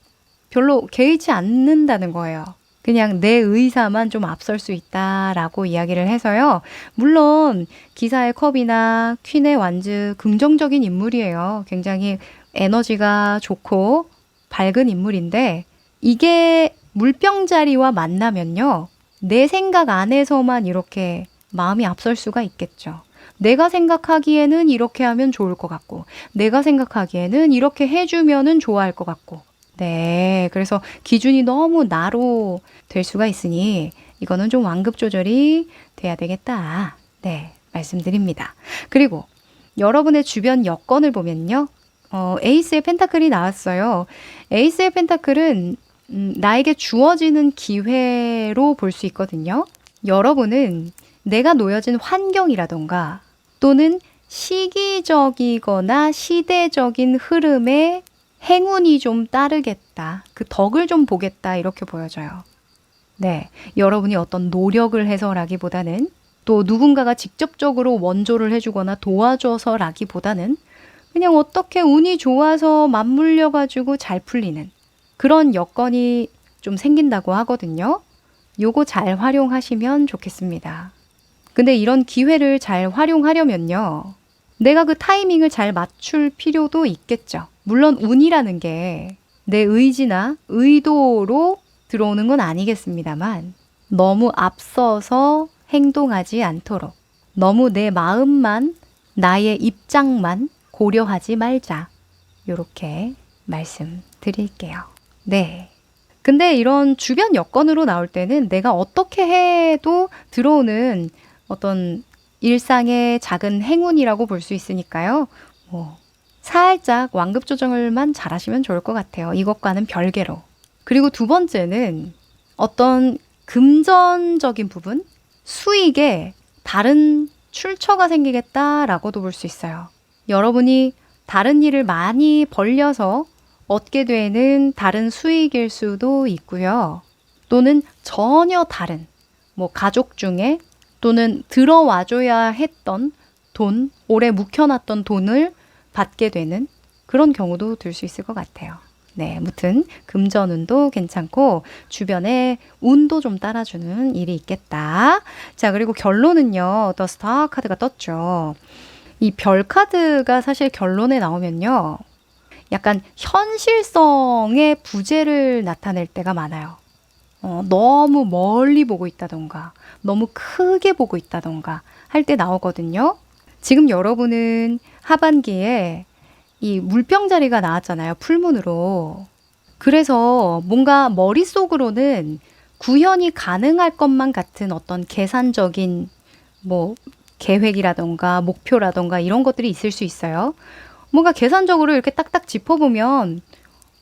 별로 개의치 않는다는 거예요. 그냥 내 의사만 좀 앞설 수 있다라고 이야기를 해서요. 물론 기사의 컵이나 퀸의 완즈 긍정적인 인물이에요. 굉장히 에너지가 좋고 밝은 인물인데 이게 물병자리와 만나면요. 내 생각 안에서만 이렇게 마음이 앞설 수가 있겠죠. 내가 생각하기에는 이렇게 하면 좋을 것 같고, 내가 생각하기에는 이렇게 해주면은 좋아할 것 같고. 네, 그래서 기준이 너무 나로 될 수가 있으니 이거는 좀 완급 조절이 돼야 되겠다. 네, 말씀드립니다. 그리고 여러분의 주변 여건을 보면요. 에이스의 펜타클이 나왔어요. 에이스의 펜타클은 나에게 주어지는 기회로 볼 수 있거든요. 여러분은 내가 놓여진 환경이라던가 또는 시기적이거나 시대적인 흐름에 행운이 좀 따르겠다. 그 덕을 좀 보겠다. 이렇게 보여져요. 네. 여러분이 어떤 노력을 해서라기보다는 또 누군가가 직접적으로 원조를 해주거나 도와줘서라기보다는 그냥 어떻게 운이 좋아서 맞물려가지고 잘 풀리는 그런 여건이 좀 생긴다고 하거든요. 요거 잘 활용하시면 좋겠습니다. 근데 이런 기회를 잘 활용하려면요. 내가 그 타이밍을 잘 맞출 필요도 있겠죠. 물론 운이라는 게 내 의지나 의도로 들어오는 건 아니겠습니다만 너무 앞서서 행동하지 않도록 너무 내 마음만 나의 입장만 고려하지 말자. 요렇게 말씀드릴게요. 네. 근데 이런 주변 여건으로 나올 때는 내가 어떻게 해도 들어오는 어떤 일상의 작은 행운이라고 볼 수 있으니까요. 살짝 완급 조정을만 잘하시면 좋을 것 같아요. 이것과는 별개로. 그리고 두 번째는 어떤 금전적인 부분, 수익에 다른 출처가 생기겠다라고도 볼 수 있어요. 여러분이 다른 일을 많이 벌려서 얻게 되는 다른 수익일 수도 있고요. 또는 전혀 다른, 가족 중에 또는 들어와줘야 했던 돈, 오래 묵혀놨던 돈을 받게 되는 그런 경우도 들 수 있을 것 같아요. 네, 무튼 금전운도 괜찮고 주변에 운도 좀 따라주는 일이 있겠다. 자, 그리고 결론은요. 더 스타 카드가 떴죠. 이 별 카드가 사실 결론에 나오면요. 약간 현실성의 부재를 나타낼 때가 많아요. 너무 멀리 보고 있다던가 너무 크게 보고 있다던가 할 때 나오거든요. 지금 여러분은 하반기에 이 물병자리가 나왔잖아요. 풀문으로. 그래서 뭔가 머릿속으로는 구현이 가능할 것만 같은 어떤 계산적인 계획이라던가 목표라던가 이런 것들이 있을 수 있어요. 뭔가 계산적으로 이렇게 딱딱 짚어보면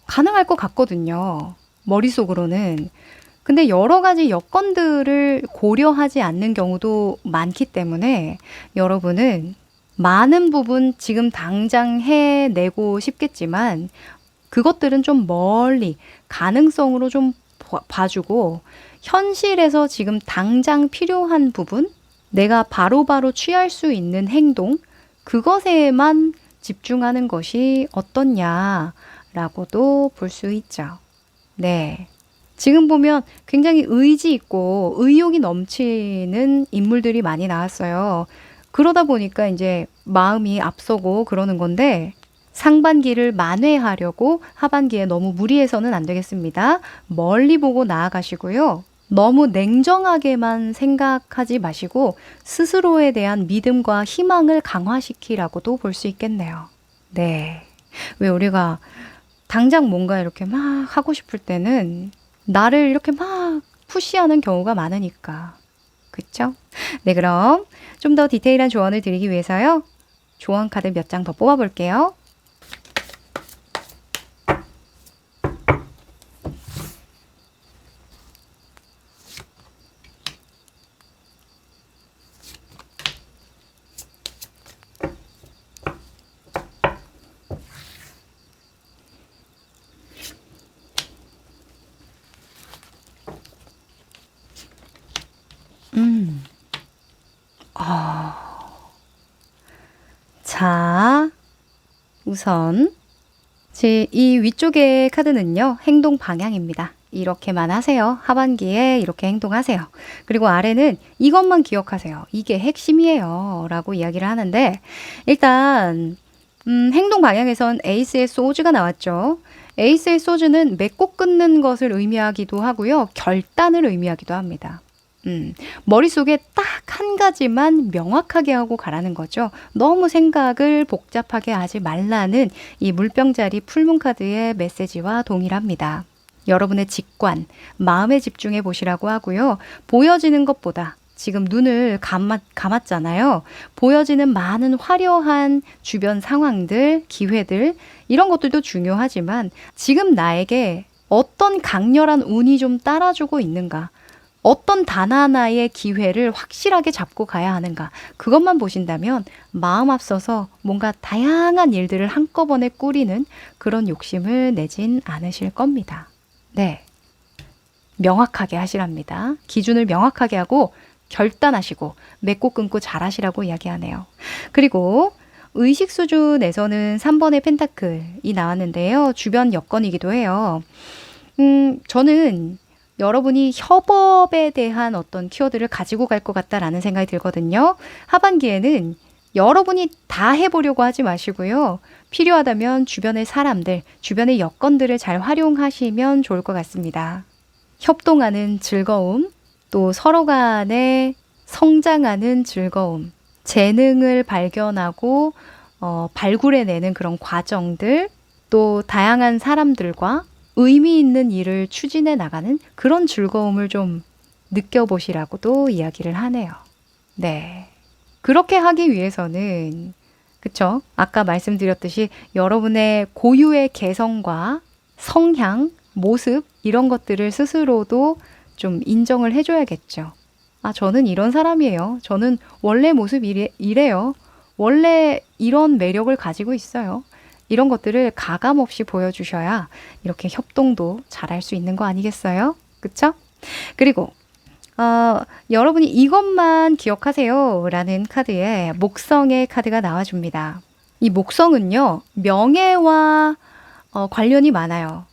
가능할 것 같거든요. 머릿속으로는. 근데 여러 가지 여건들을 고려하지 않는 경우도 많기 때문에 여러분은 많은 부분 지금 당장 해내고 싶겠지만 그것들은 좀 멀리 가능성으로 좀 봐주고 현실에서 지금 당장 필요한 부분, 내가 바로바로 취할 수 있는 행동, 그것에만 집중하는 것이 어떻냐라고도 볼 수 있죠. 네. 지금 보면 굉장히 의지 있고 의욕이 넘치는 인물들이 많이 나왔어요. 그러다 보니까 이제 마음이 앞서고 그러는 건데 상반기를 만회하려고 하반기에 너무 무리해서는 안 되겠습니다. 멀리 보고 나아가시고요. 너무 냉정하게만 생각하지 마시고 스스로에 대한 믿음과 희망을 강화시키라고도 볼 수 있겠네요. 네. 왜 우리가 당장 뭔가 이렇게 막 하고 싶을 때는 나를 이렇게 막 푸시하는 경우가 많으니까. 그쵸? 네, 그럼 좀 더 디테일한 조언을 드리기 위해서요. 조언 카드 몇 장 더 뽑아볼게요. 자, 우선 이 위쪽의 카드는요. 행동 방향입니다. 이렇게만 하세요. 하반기에 이렇게 행동하세요. 그리고 아래는 이것만 기억하세요. 이게 핵심이에요. 라고 이야기를 하는데 일단 행동 방향에선 에이스의 소즈가 나왔죠. 에이스의 소즈는 맺고 끊는 것을 의미하기도 하고요. 결단을 의미하기도 합니다. 머릿속에 딱 한 가지만 명확하게 하고 가라는 거죠. 너무 생각을 복잡하게 하지 말라는 이 물병자리 풀문카드의 메시지와 동일합니다. 여러분의 직관, 마음에 집중해 보시라고 하고요. 보여지는 것보다 지금 눈을 감았잖아요. 보여지는 많은 화려한 주변 상황들, 기회들, 이런 것들도 중요하지만 지금 나에게 어떤 강렬한 운이 좀 따라주고 있는가? 어떤 단 하나의 기회를 확실하게 잡고 가야 하는가? 그것만 보신다면 마음 앞서서 뭔가 다양한 일들을 한꺼번에 꾸리는 그런 욕심을 내진 않으실 겁니다. 네. 명확하게 하시랍니다. 기준을 명확하게 하고 결단하시고 맺고 끊고 잘하시라고 이야기하네요. 그리고 의식 수준에서는 3번의 펜타클이 나왔는데요. 주변 여건이기도 해요. 저는 여러분이 협업에 대한 어떤 키워드를 가지고 갈 것 같다라는 생각이 들거든요. 하반기에는 여러분이 다 해보려고 하지 마시고요. 필요하다면 주변의 사람들, 주변의 여건들을 잘 활용하시면 좋을 것 같습니다. 협동하는 즐거움, 또 서로 간에 성장하는 즐거움, 재능을 발견하고 발굴해내는 그런 과정들, 또 다양한 사람들과 의미 있는 일을 추진해 나가는 그런 즐거움을 좀 느껴보시라고도 이야기를 하네요. 네. 그렇게 하기 위해서는, 그쵸? 아까 말씀드렸듯이 여러분의 고유의 개성과 성향, 모습, 이런 것들을 스스로도 좀 인정을 해줘야겠죠. 아, 저는 이런 사람이에요. 저는 원래 모습 이래요. 원래 이런 매력을 가지고 있어요. 이런 것들을 가감없이 보여주셔야 이렇게 협동도 잘할 수 있는 거 아니겠어요? 그쵸? 그리고 여러분이 이것만 기억하세요 라는 카드에 목성의 카드가 나와줍니다. 이 목성은요, 명예와 관련이 많아요.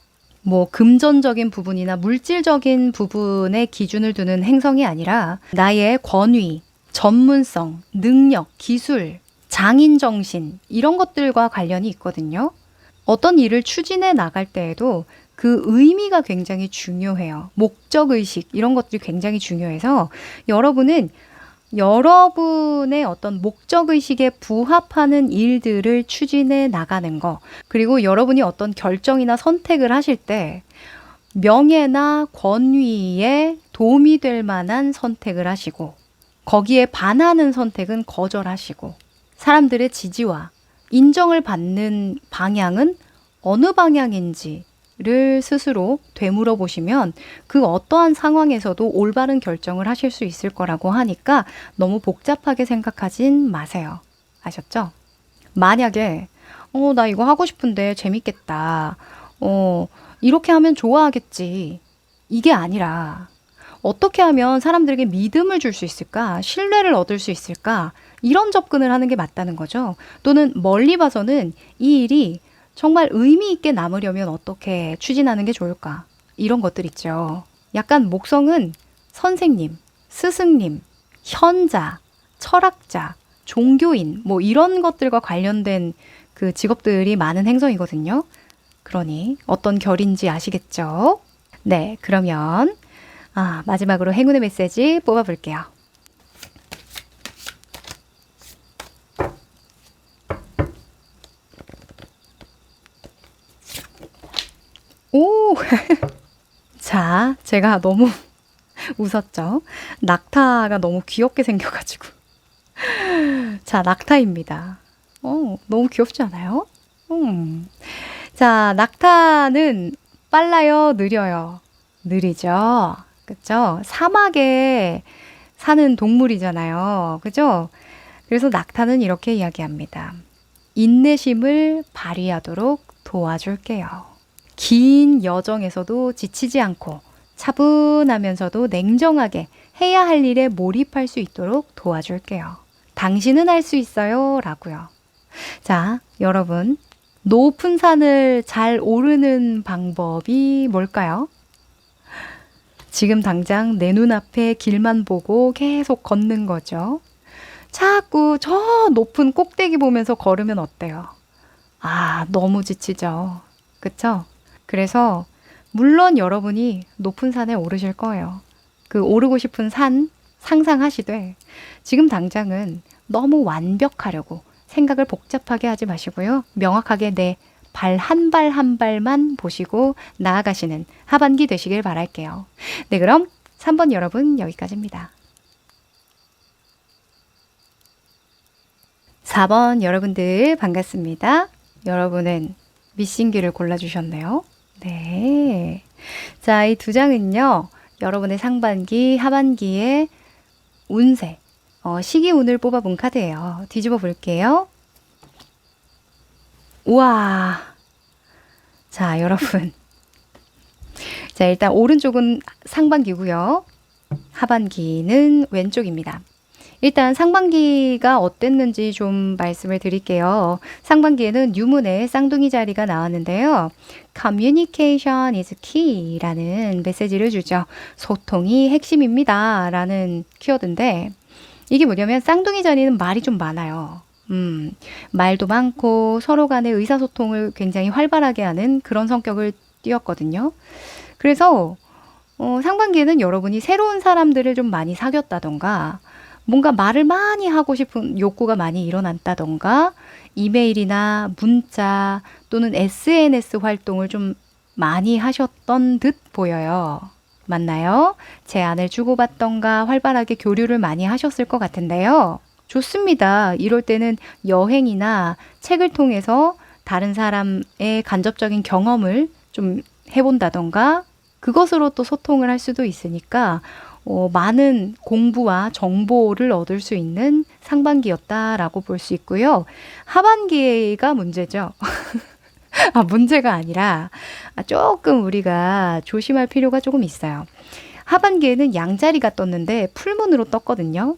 뭐 금전적인 부분이나 물질적인 부분에 기준을 두는 행성이 아니라 나의 권위, 전문성, 능력, 기술, 장인정신, 이런 것들과 관련이 있거든요. 어떤 일을 추진해 나갈 때에도 그 의미가 굉장히 중요해요. 목적의식, 이런 것들이 굉장히 중요해서 여러분은 여러분의 어떤 목적의식에 부합하는 일들을 추진해 나가는 거, 그리고 여러분이 어떤 결정이나 선택을 하실 때 명예나 권위에 도움이 될 만한 선택을 하시고, 거기에 반하는 선택은 거절하시고, 사람들의 지지와 인정을 받는 방향은 어느 방향인지를 스스로 되물어 보시면 그 어떠한 상황에서도 올바른 결정을 하실 수 있을 거라고 하니까 너무 복잡하게 생각하진 마세요. 아셨죠? 만약에 나 이거 하고 싶은데 재밌겠다. 이렇게 하면 좋아하겠지. 이게 아니라 어떻게 하면 사람들에게 믿음을 줄 수 있을까? 신뢰를 얻을 수 있을까? 이런 접근을 하는 게 맞다는 거죠. 또는 멀리 봐서는 이 일이 정말 의미 있게 남으려면 어떻게 추진하는 게 좋을까? 이런 것들 있죠. 약간 목성은 선생님, 스승님, 현자, 철학자, 종교인, 뭐 이런 것들과 관련된 그 직업들이 많은 행성이거든요. 그러니 어떤 결인지 아시겠죠? 네, 그러면 마지막으로 행운의 메시지 뽑아볼게요. 오! 자, 제가 너무 웃었죠? 낙타가 너무 귀엽게 생겨가지고. 자, 낙타입니다. 너무 귀엽지 않아요? 자, 낙타는 빨라요, 느려요? 느리죠? 그쵸? 사막에 사는 동물이잖아요. 그죠? 그래서 낙타는 이렇게 이야기합니다. 인내심을 발휘하도록 도와줄게요. 긴 여정에서도 지치지 않고 차분하면서도 냉정하게 해야 할 일에 몰입할 수 있도록 도와줄게요. 당신은 할 수 있어요. 라고요. 자, 여러분, 높은 산을 잘 오르는 방법이 뭘까요? 지금 당장 내 눈앞에 길만 보고 계속 걷는 거죠. 자꾸 저 높은 꼭대기 보면서 걸으면 어때요? 너무 지치죠. 그쵸? 그래서 물론 여러분이 높은 산에 오르실 거예요. 그 오르고 싶은 산 상상하시되 지금 당장은 너무 완벽하려고 생각을 복잡하게 하지 마시고요. 명확하게 내 발 한 발 한 발만 보시고 나아가시는 하반기 되시길 바랄게요. 네, 그럼 3번 여러분 여기까지입니다. 4번 여러분들 반갑습니다. 여러분은 미싱귀를 골라주셨네요. 네. 자, 이 두 장은요. 여러분의 상반기, 하반기의 운세, 시기 운을 뽑아본 카드예요. 뒤집어 볼게요. 우와. 자, 여러분. 자, 일단 오른쪽은 상반기고요. 하반기는 왼쪽입니다. 일단 상반기가 어땠는지 좀 말씀을 드릴게요. 상반기에는 유문의 쌍둥이 자리가 나왔는데요. Communication is key라는 메시지를 주죠. 소통이 핵심입니다. 라는 키워드인데 이게 뭐냐면 쌍둥이 자리는 말이 좀 많아요. 말도 많고 서로 간의 의사소통을 굉장히 활발하게 하는 그런 성격을 띄었거든요. 그래서 상반기에는 여러분이 새로운 사람들을 좀 많이 사귀었다던가 뭔가 말을 많이 하고 싶은 욕구가 많이 일어났다던가 이메일이나 문자 또는 SNS 활동을 좀 많이 하셨던 듯 보여요. 맞나요? 제안을 주고받던가 활발하게 교류를 많이 하셨을 것 같은데요. 좋습니다. 이럴 때는 여행이나 책을 통해서 다른 사람의 간접적인 경험을 좀 해본다던가 그것으로 또 소통을 할 수도 있으니까 많은 공부와 정보를 얻을 수 있는 상반기였다라고 볼 수 있고요. 하반기가 문제죠. 문제가 아니라 조금 우리가 조심할 필요가 조금 있어요. 하반기에는 양자리가 떴는데 풀문으로 떴거든요.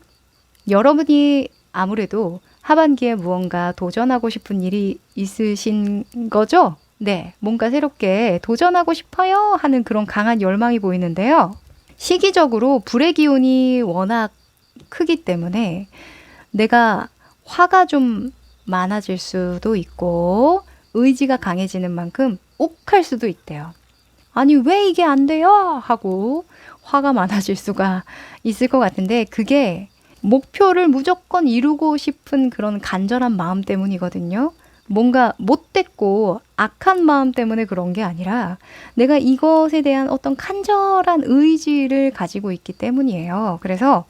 여러분이 아무래도 하반기에 무언가 도전하고 싶은 일이 있으신 거죠? 네, 뭔가 새롭게 도전하고 싶어요 하는 그런 강한 열망이 보이는데요. 시기적으로 불의 기운이 워낙 크기 때문에 내가 화가 좀 많아질 수도 있고 의지가 강해지는 만큼 욱할 수도 있대요. 아니 왜 이게 안 돼요? 하고 화가 많아질 수가 있을 것 같은데 그게 목표를 무조건 이루고 싶은 그런 간절한 마음 때문이거든요. 뭔가 못됐고 악한 마음 때문에 그런 게 아니라 내가 이것에 대한 어떤 간절한 의지를 가지고 있기 때문이에요. 그래서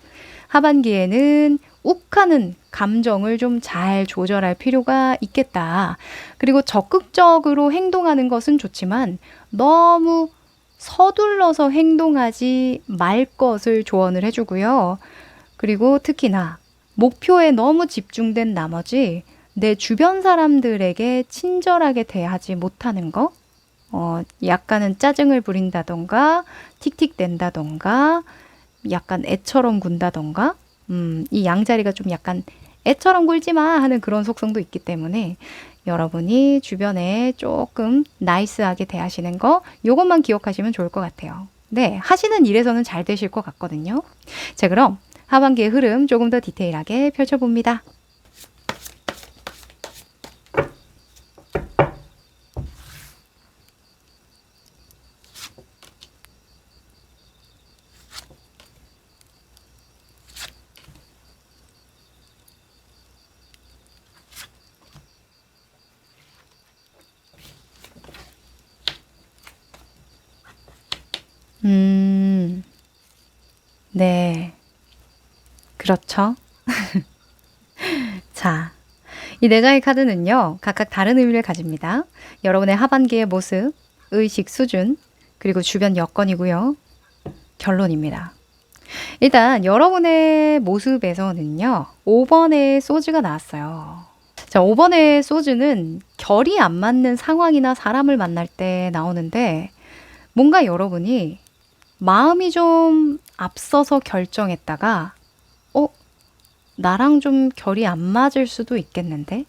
하반기에는 욱하는 감정을 좀 잘 조절할 필요가 있겠다. 그리고 적극적으로 행동하는 것은 좋지만 너무 서둘러서 행동하지 말 것을 조언을 해주고요. 그리고 특히나 목표에 너무 집중된 나머지 내 주변 사람들에게 친절하게 대하지 못하는 거, 약간은 짜증을 부린다던가, 틱틱댄다던가, 약간 애처럼 군다던가, 이 양자리가 좀 약간 애처럼 굴지 마 하는 그런 속성도 있기 때문에 여러분이 주변에 조금 나이스하게 대하시는 거, 요것만 기억하시면 좋을 것 같아요. 네, 하시는 일에서는 잘 되실 것 같거든요. 자, 그럼 하반기의 흐름 조금 더 디테일하게 펼쳐봅니다. 네. 그렇죠. 자, 이 네 장의 카드는요, 각각 다른 의미를 가집니다. 여러분의 하반기의 모습, 의식 수준, 그리고 주변 여건이고요. 결론입니다. 일단 여러분의 모습에서는요, 5번의 소즈가 나왔어요. 자, 5번의 소즈는 결이 안 맞는 상황이나 사람을 만날 때 나오는데, 뭔가 여러분이 마음이 좀 앞서서 결정했다가, 나랑 좀 결이 안 맞을 수도 있겠는데?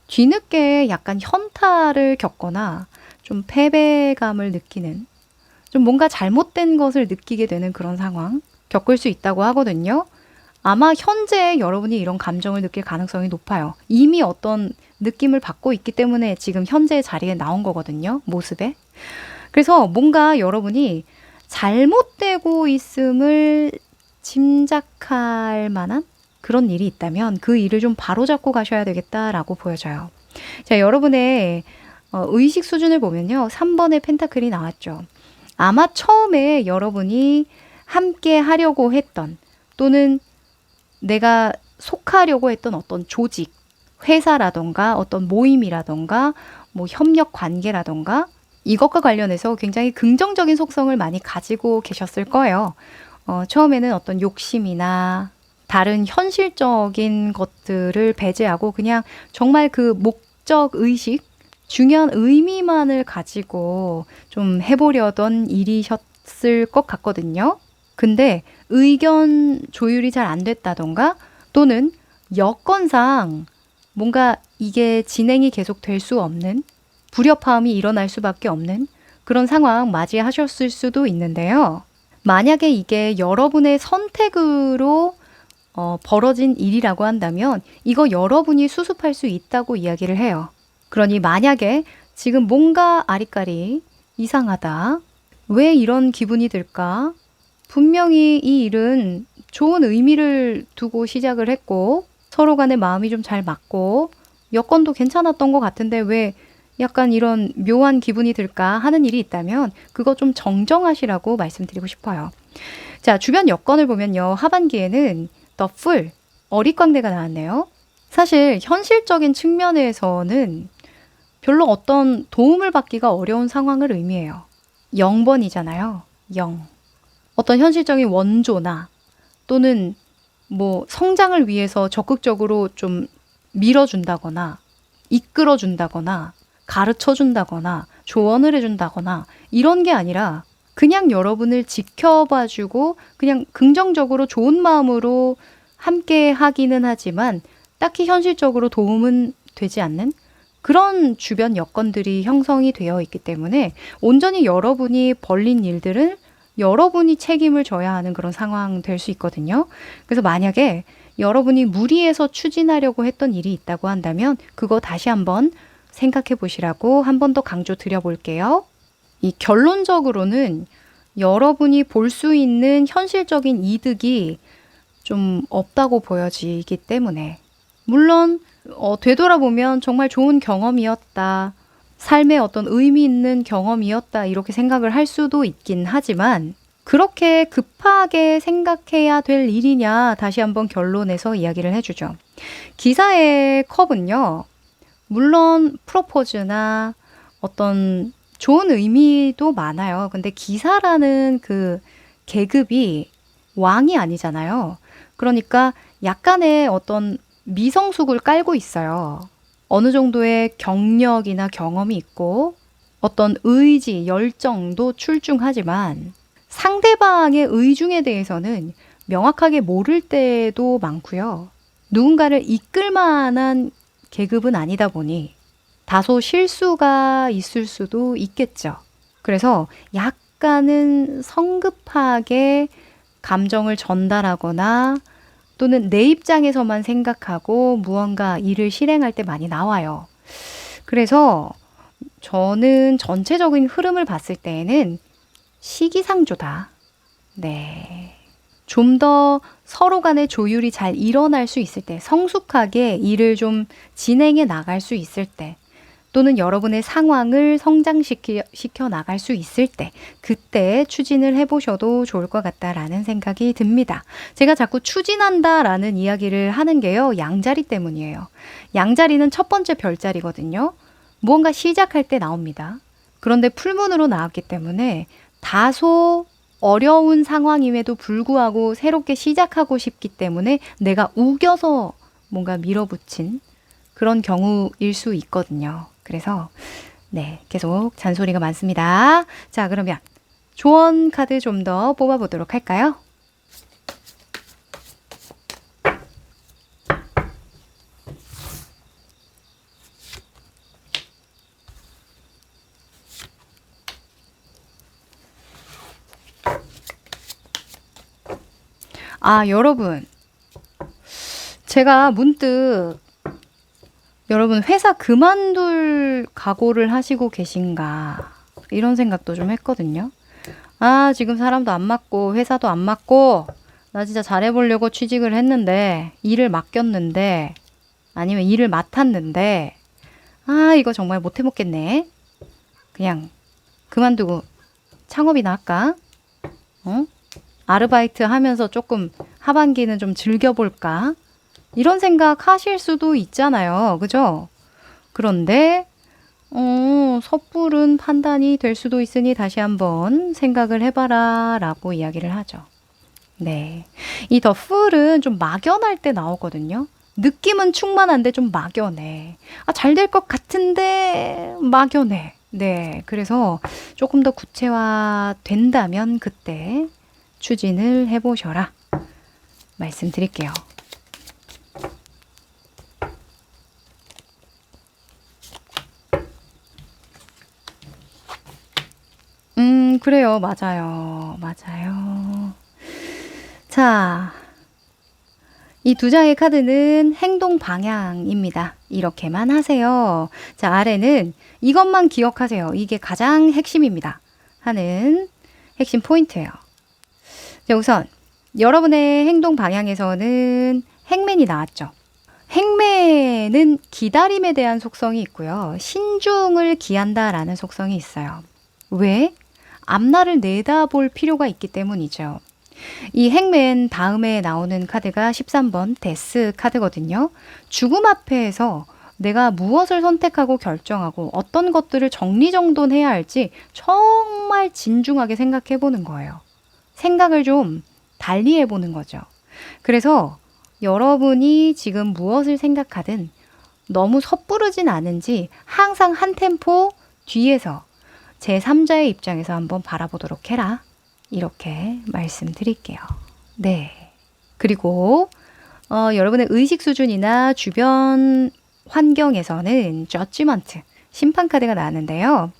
뒤늦게 약간 현타를 겪거나 좀 패배감을 느끼는, 좀 뭔가 잘못된 것을 느끼게 되는 그런 상황 겪을 수 있다고 하거든요. 아마 현재 여러분이 이런 감정을 느낄 가능성이 높아요. 이미 어떤 느낌을 받고 있기 때문에 지금 현재 자리에 나온 거거든요. 모습에. 그래서 뭔가 여러분이 잘못되고 있음을 짐작할 만한 그런 일이 있다면 그 일을 좀 바로잡고 가셔야 되겠다라고 보여져요. 자, 여러분의 의식 수준을 보면요. 3번의 펜타클이 나왔죠. 아마 처음에 여러분이 함께 하려고 했던 또는 내가 속하려고 했던 어떤 조직, 회사라던가 어떤 모임이라던가 뭐 협력 관계라던가 이것과 관련해서 굉장히 긍정적인 속성을 많이 가지고 계셨을 거예요. 처음에는 어떤 욕심이나 다른 현실적인 것들을 배제하고 그냥 정말 그 목적 의식, 중요한 의미만을 가지고 좀 해보려던 일이셨을 것 같거든요. 근데 의견 조율이 잘 안 됐다던가 또는 여건상 뭔가 이게 진행이 계속 될 수 없는 불협화음이 일어날 수밖에 없는 그런 상황 맞이하셨을 수도 있는데요. 만약에 이게 여러분의 선택으로 벌어진 일이라고 한다면 이거 여러분이 수습할 수 있다고 이야기를 해요. 그러니 만약에 지금 뭔가 아리까리 이상하다. 왜 이런 기분이 들까? 분명히 이 일은 좋은 의미를 두고 시작을 했고 서로 간의 마음이 좀 잘 맞고 여건도 괜찮았던 것 같은데 왜 약간 이런 묘한 기분이 들까 하는 일이 있다면 그거 좀 정정하시라고 말씀드리고 싶어요. 자, 주변 여건을 보면요. 하반기에는 The Fool, 어릿광대가 나왔네요. 사실 현실적인 측면에서는 별로 어떤 도움을 받기가 어려운 상황을 의미해요. 0번이잖아요. 0. 어떤 현실적인 원조나 또는 뭐 성장을 위해서 적극적으로 좀 밀어준다거나 이끌어준다거나 가르쳐준다거나 조언을 해준다거나 이런 게 아니라 그냥 여러분을 지켜봐주고 그냥 긍정적으로 좋은 마음으로 함께 하기는 하지만 딱히 현실적으로 도움은 되지 않는 그런 주변 여건들이 형성이 되어 있기 때문에 온전히 여러분이 벌린 일들을 여러분이 책임을 져야 하는 그런 상황 될 수 있거든요. 그래서 만약에 여러분이 무리해서 추진하려고 했던 일이 있다고 한다면 그거 다시 한번 생각해 보시라고 한 번 더 강조 드려 볼게요. 이 결론적으로는 여러분이 볼 수 있는 현실적인 이득이 좀 없다고 보여지기 때문에 물론 되돌아보면 정말 좋은 경험이었다. 삶의 어떤 의미 있는 경험이었다. 이렇게 생각을 할 수도 있긴 하지만 그렇게 급하게 생각해야 될 일이냐 다시 한번 결론에서 이야기를 해주죠. 기사의 컵은요. 물론 프로포즈나 어떤 좋은 의미도 많아요. 근데 기사라는 그 계급이 왕이 아니잖아요. 그러니까 약간의 어떤 미성숙을 깔고 있어요. 어느 정도의 경력이나 경험이 있고 어떤 의지, 열정도 출중하지만 상대방의 의중에 대해서는 명확하게 모를 때도 많고요. 누군가를 이끌 만한 계급은 아니다 보니 다소 실수가 있을 수도 있겠죠. 그래서 약간은 성급하게 감정을 전달하거나 또는 내 입장에서만 생각하고 무언가 일을 실행할 때 많이 나와요. 그래서 저는 전체적인 흐름을 봤을 때에는 시기상조다. 네. 좀 더 서로 간의 조율이 잘 일어날 수 있을 때, 성숙하게 일을 좀 진행해 나갈 수 있을 때, 또는 여러분의 상황을 성장시켜 나갈 수 있을 때, 그때 추진을 해보셔도 좋을 것 같다라는 생각이 듭니다. 제가 자꾸 추진한다라는 이야기를 하는 게요, 양자리 때문이에요. 양자리는 첫 번째 별자리거든요. 무언가 시작할 때 나옵니다. 그런데 풀문으로 나왔기 때문에 다소 어려운 상황임에도 불구하고 새롭게 시작하고 싶기 때문에 내가 우겨서 뭔가 밀어붙인 그런 경우일 수 있거든요. 그래서 네, 계속 잔소리가 많습니다. 자, 그러면 조언 카드 좀 더 뽑아보도록 할까요? 아, 여러분. 제가 문득 여러분 회사 그만둘 각오를 하시고 계신가 이런 생각도 좀 했거든요. 아, 지금 사람도 안 맞고, 회사도 안 맞고, 나 진짜 잘해보려고 취직을 했는데, 일을 맡겼는데, 아니면 일을 맡았는데, 아, 이거 정말 못해먹겠네. 그냥 그만두고 창업이나 할까? 어? 아르바이트 하면서 조금 하반기는 좀 즐겨볼까? 이런 생각 하실 수도 있잖아요. 그죠? 그런데, 섣부른 판단이 될 수도 있으니 다시 한번 생각을 해봐라 라고 이야기를 하죠. 네. 이 더 풀은 좀 막연할 때 나오거든요. 느낌은 충만한데 좀 막연해. 아, 잘 될 것 같은데 막연해. 네. 그래서 조금 더 구체화 된다면 그때 추진을 해보셔라. 말씀드릴게요. 그래요. 맞아요. 맞아요. 자, 이 두 장의 카드는 행동 방향입니다. 이렇게만 하세요. 자, 아래는 이것만 기억하세요. 이게 가장 핵심입니다. 하는 핵심 포인트예요. 자, 우선 여러분의 행동 방향에서는 행맨이 나왔죠. 행맨은 기다림에 대한 속성이 있고요. 신중을 기한다라는 속성이 있어요. 왜? 앞날을 내다볼 필요가 있기 때문이죠. 이 행맨 다음에 나오는 카드가 13번 데스 카드거든요. 죽음 앞에서 내가 무엇을 선택하고 결정하고 어떤 것들을 정리정돈해야 할지 정말 진중하게 생각해 보는 거예요. 생각을 좀 달리 해보는 거죠. 그래서 여러분이 지금 무엇을 생각하든 너무 섣부르진 않은지 항상 한 템포 뒤에서 제3자의 입장에서 한번 바라보도록 해라. 이렇게 말씀드릴게요. 네. 그리고 여러분의 의식 수준이나 주변 환경에서는 저지먼트, 심판 카드가 나왔는데요.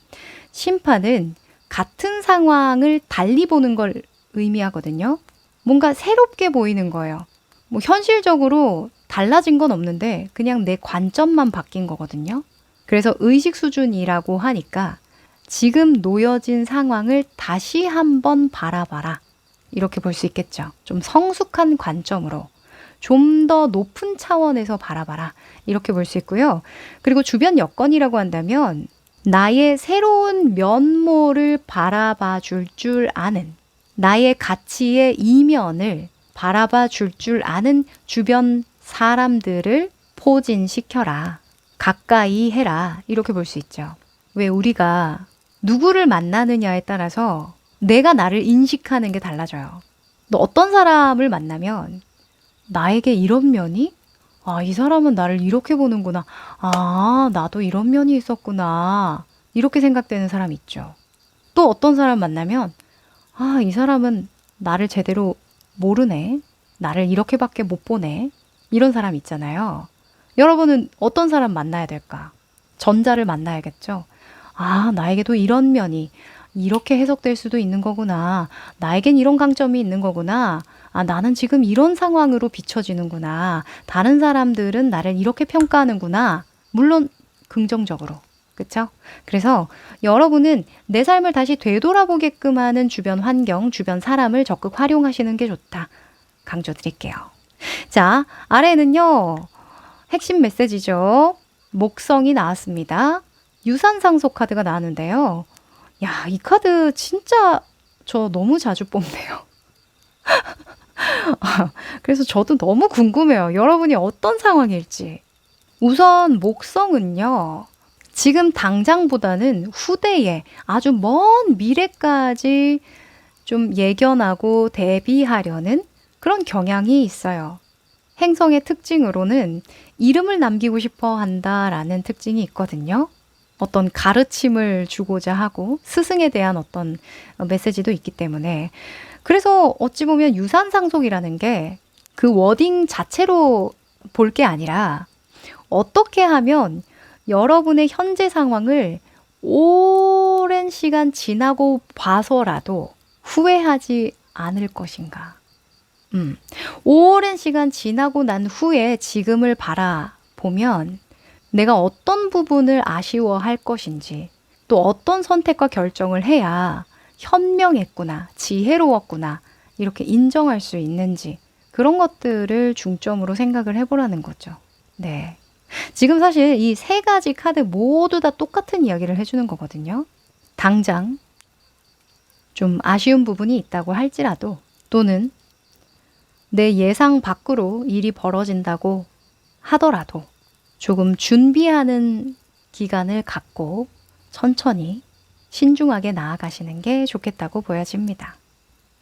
심판은 같은 상황을 달리 보는 걸 의미하거든요. 뭔가 새롭게 보이는 거예요. 뭐 현실적으로 달라진 건 없는데 그냥 내 관점만 바뀐 거거든요. 그래서 의식 수준이라고 하니까 지금 놓여진 상황을 다시 한번 바라봐라. 이렇게 볼 수 있겠죠. 좀 성숙한 관점으로 좀 더 높은 차원에서 바라봐라. 이렇게 볼 수 있고요. 그리고 주변 여건이라고 한다면 나의 새로운 면모를 바라봐 줄 아는 나의 가치의 이면을 바라봐 줄 아는 주변 사람들을 포진시켜라. 가까이 해라. 이렇게 볼 수 있죠. 왜 우리가 누구를 만나느냐에 따라서 내가 나를 인식하는 게 달라져요. 너 어떤 사람을 만나면 나에게 이런 면이? 아, 이 사람은 나를 이렇게 보는구나. 아, 나도 이런 면이 있었구나. 이렇게 생각되는 사람 있죠. 또 어떤 사람 만나면 아, 이 사람은 나를 제대로 모르네. 나를 이렇게밖에 못 보네. 이런 사람 있잖아요. 여러분은 어떤 사람 만나야 될까? 전자를 만나야겠죠. 아, 나에게도 이런 면이 이렇게 해석될 수도 있는 거구나. 나에겐 이런 강점이 있는 거구나. 아, 나는 지금 이런 상황으로 비춰지는구나. 다른 사람들은 나를 이렇게 평가하는구나. 물론 긍정적으로. 그쵸? 그래서 여러분은 내 삶을 다시 되돌아보게끔 하는 주변 환경, 주변 사람을 적극 활용하시는 게 좋다. 강조드릴게요. 자, 아래는요. 핵심 메시지죠. 목성이 나왔습니다. 유산상속 카드가 나왔는데요. 야, 이 카드 진짜 저 너무 자주 뽑네요. 그래서 저도 너무 궁금해요. 여러분이 어떤 상황일지. 우선 목성은요. 지금 당장보다는 후대에 아주 먼 미래까지 좀 예견하고 대비하려는 그런 경향이 있어요. 행성의 특징으로는 이름을 남기고 싶어 한다라는 특징이 있거든요. 어떤 가르침을 주고자 하고 스승에 대한 어떤 메시지도 있기 때문에 그래서 어찌 보면 유산상속이라는 게 그 워딩 자체로 볼 게 아니라 어떻게 하면 여러분의 현재 상황을 오랜 시간 지나고 봐서라도 후회하지 않을 것인가. 오랜 시간 지나고 난 후에 지금을 바라보면 내가 어떤 부분을 아쉬워할 것인지 또 어떤 선택과 결정을 해야 현명했구나, 지혜로웠구나, 이렇게 인정할 수 있는지, 그런 것들을 중점으로 생각을 해보라는 거죠. 네. 지금 사실 이 세 가지 카드 모두 다 똑같은 이야기를 해주는 거거든요. 당장 좀 아쉬운 부분이 있다고 할지라도, 또는 내 예상 밖으로 일이 벌어진다고 하더라도 조금 준비하는 기간을 갖고 천천히 신중하게 나아가시는 게 좋겠다고 보여집니다.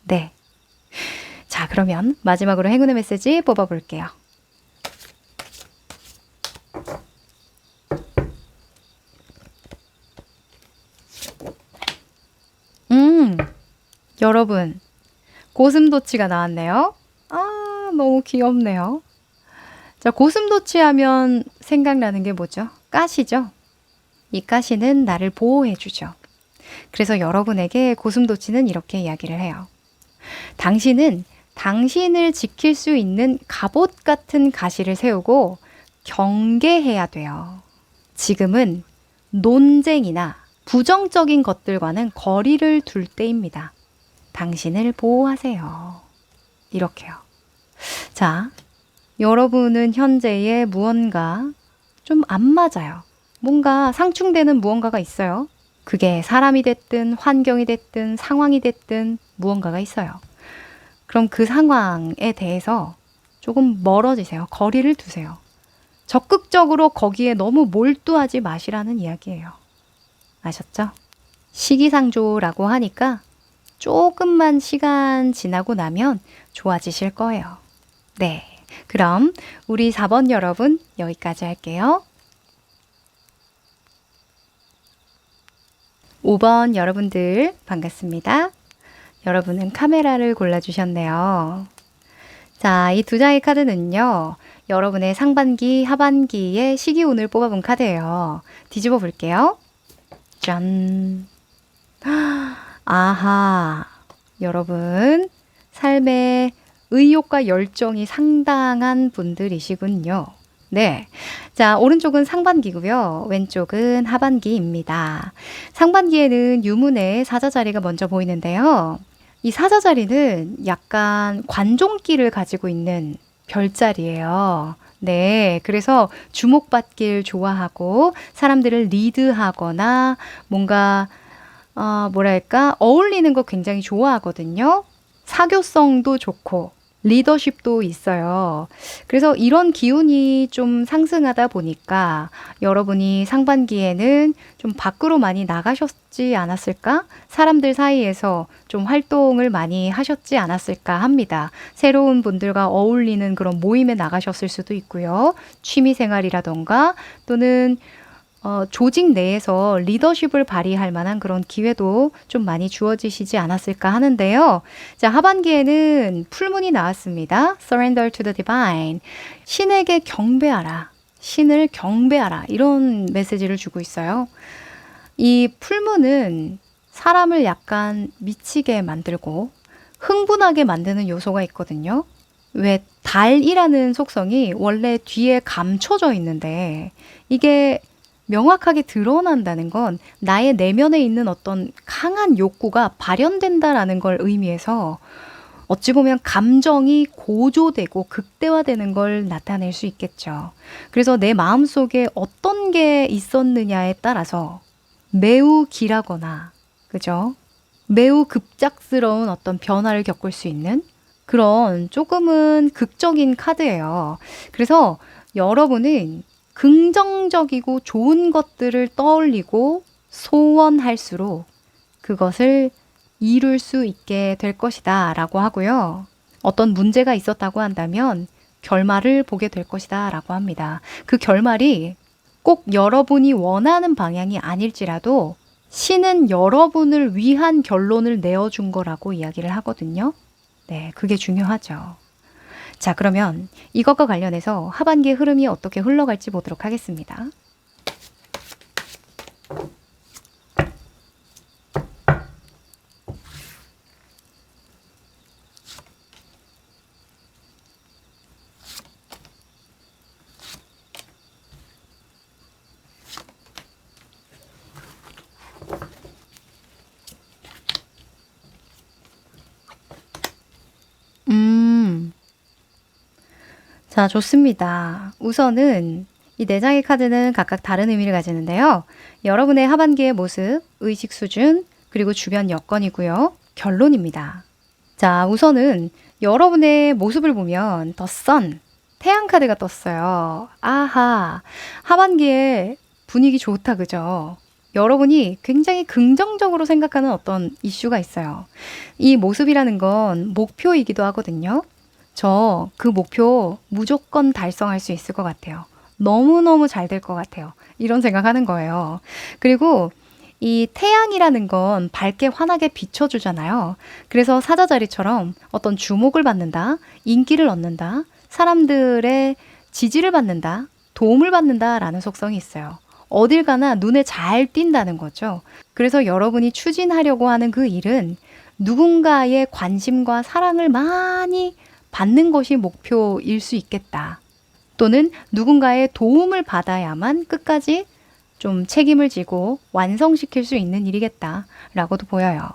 네. 자, 그러면 마지막으로 행운의 메시지 뽑아볼게요. 여러분, 고슴도치가 나왔네요. 아, 너무 귀엽네요. 자, 고슴도치 하면 생각나는 게 뭐죠? 가시죠? 이 가시는 나를 보호해주죠. 그래서 여러분에게 고슴도치는 이렇게 이야기를 해요. 당신은 당신을 지킬 수 있는 갑옷 같은 가시를 세우고 경계해야 돼요. 지금은 논쟁이나 부정적인 것들과는 거리를 둘 때입니다. 당신을 보호하세요. 이렇게요. 자, 여러분은 현재의 무언가 좀 안 맞아요. 뭔가 상충되는 무언가가 있어요. 그게 사람이 됐든 환경이 됐든 상황이 됐든 무언가가 있어요. 그럼 그 상황에 대해서 조금 멀어지세요. 거리를 두세요. 적극적으로 거기에 너무 몰두하지 마시라는 이야기예요. 아셨죠? 시기상조라고 하니까 조금만 시간 지나고 나면 좋아지실 거예요. 네. 그럼 우리 4번 여러분 여기까지 할게요. 5번 여러분들 반갑습니다. 여러분은 카메라를 골라주셨네요. 자, 이 두 장의 카드는요. 여러분의 상반기, 하반기의 시기운을 뽑아본 카드예요. 뒤집어 볼게요. 짠. 아하. 여러분, 삶의 의욕과 열정이 상당한 분들이시군요. 네. 자, 오른쪽은 상반기고요. 왼쪽은 하반기입니다. 상반기에는 유문의 사자자리가 먼저 보이는데요. 이 사자자리는 약간 관종기를 가지고 있는 별자리예요. 네. 그래서 주목받길 좋아하고 사람들을 리드하거나 뭔가 뭐랄까 어울리는 거 굉장히 좋아하거든요. 사교성도 좋고 리더십도 있어요. 그래서 이런 기운이 좀 상승하다 보니까 여러분이 상반기에는 좀 밖으로 많이 나가셨지 않았을까? 사람들 사이에서 좀 활동을 많이 하셨지 않았을까 합니다. 새로운 분들과 어울리는 그런 모임에 나가셨을 수도 있고요. 취미 생활이라던가 또는 조직 내에서 리더십을 발휘할 만한 그런 기회도 좀 많이 주어지시지 않았을까 하는데요. 자, 하반기에는 풀문이 나왔습니다. Surrender to the divine. 신에게 경배하라. 신을 경배하라. 이런 메시지를 주고 있어요. 이 풀문은 사람을 약간 미치게 만들고 흥분하게 만드는 요소가 있거든요. 왜 달이라는 속성이 원래 뒤에 감춰져 있는데 이게 명확하게 드러난다는 건 나의 내면에 있는 어떤 강한 욕구가 발현된다라는 걸 의미해서 어찌 보면 감정이 고조되고 극대화되는 걸 나타낼 수 있겠죠. 그래서 내 마음속에 어떤 게 있었느냐에 따라서 매우 길하거나, 그죠? 매우 급작스러운 어떤 변화를 겪을 수 있는 그런 조금은 극적인 카드예요. 그래서 여러분은 긍정적이고 좋은 것들을 떠올리고 소원할수록 그것을 이룰 수 있게 될 것이다 라고 하고요. 어떤 문제가 있었다고 한다면 결말을 보게 될 것이다 라고 합니다. 그 결말이 꼭 여러분이 원하는 방향이 아닐지라도 신은 여러분을 위한 결론을 내어준 거라고 이야기를 하거든요. 네, 그게 중요하죠. 자, 그러면 이것과 관련해서 하반기의 흐름이 어떻게 흘러갈지 보도록 하겠습니다. 자, 좋습니다. 우선은 이 네 장의 카드는 각각 다른 의미를 가지는데요. 여러분의 하반기의 모습, 의식 수준, 그리고 주변 여건이고요. 결론입니다. 자, 우선은 여러분의 모습을 보면 더 선, 태양 카드가 떴어요. 아하, 하반기에 분위기 좋다, 그죠? 여러분이 굉장히 긍정적으로 생각하는 어떤 이슈가 있어요. 이 모습이라는 건 목표이기도 하거든요. 저 그 목표 무조건 달성할 수 있을 것 같아요. 너무너무 잘 될 것 같아요. 이런 생각하는 거예요. 그리고 이 태양이라는 건 밝게 환하게 비춰주잖아요. 그래서 사자자리처럼 어떤 주목을 받는다, 인기를 얻는다, 사람들의 지지를 받는다, 도움을 받는다라는 속성이 있어요. 어딜 가나 눈에 잘 띈다는 거죠. 그래서 여러분이 추진하려고 하는 그 일은 누군가의 관심과 사랑을 많이 받는 것이 목표일 수 있겠다. 또는 누군가의 도움을 받아야만 끝까지 좀 책임을 지고 완성시킬 수 있는 일이겠다라고도 보여요.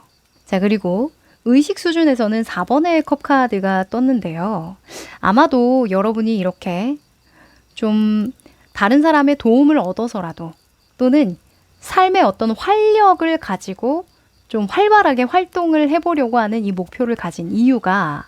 자, 그리고 의식 수준에서는 4번의 컵 카드가 떴는데요. 아마도 여러분이 이렇게 좀 다른 사람의 도움을 얻어서라도 또는 삶의 어떤 활력을 가지고 좀 활발하게 활동을 해보려고 하는 이 목표를 가진 이유가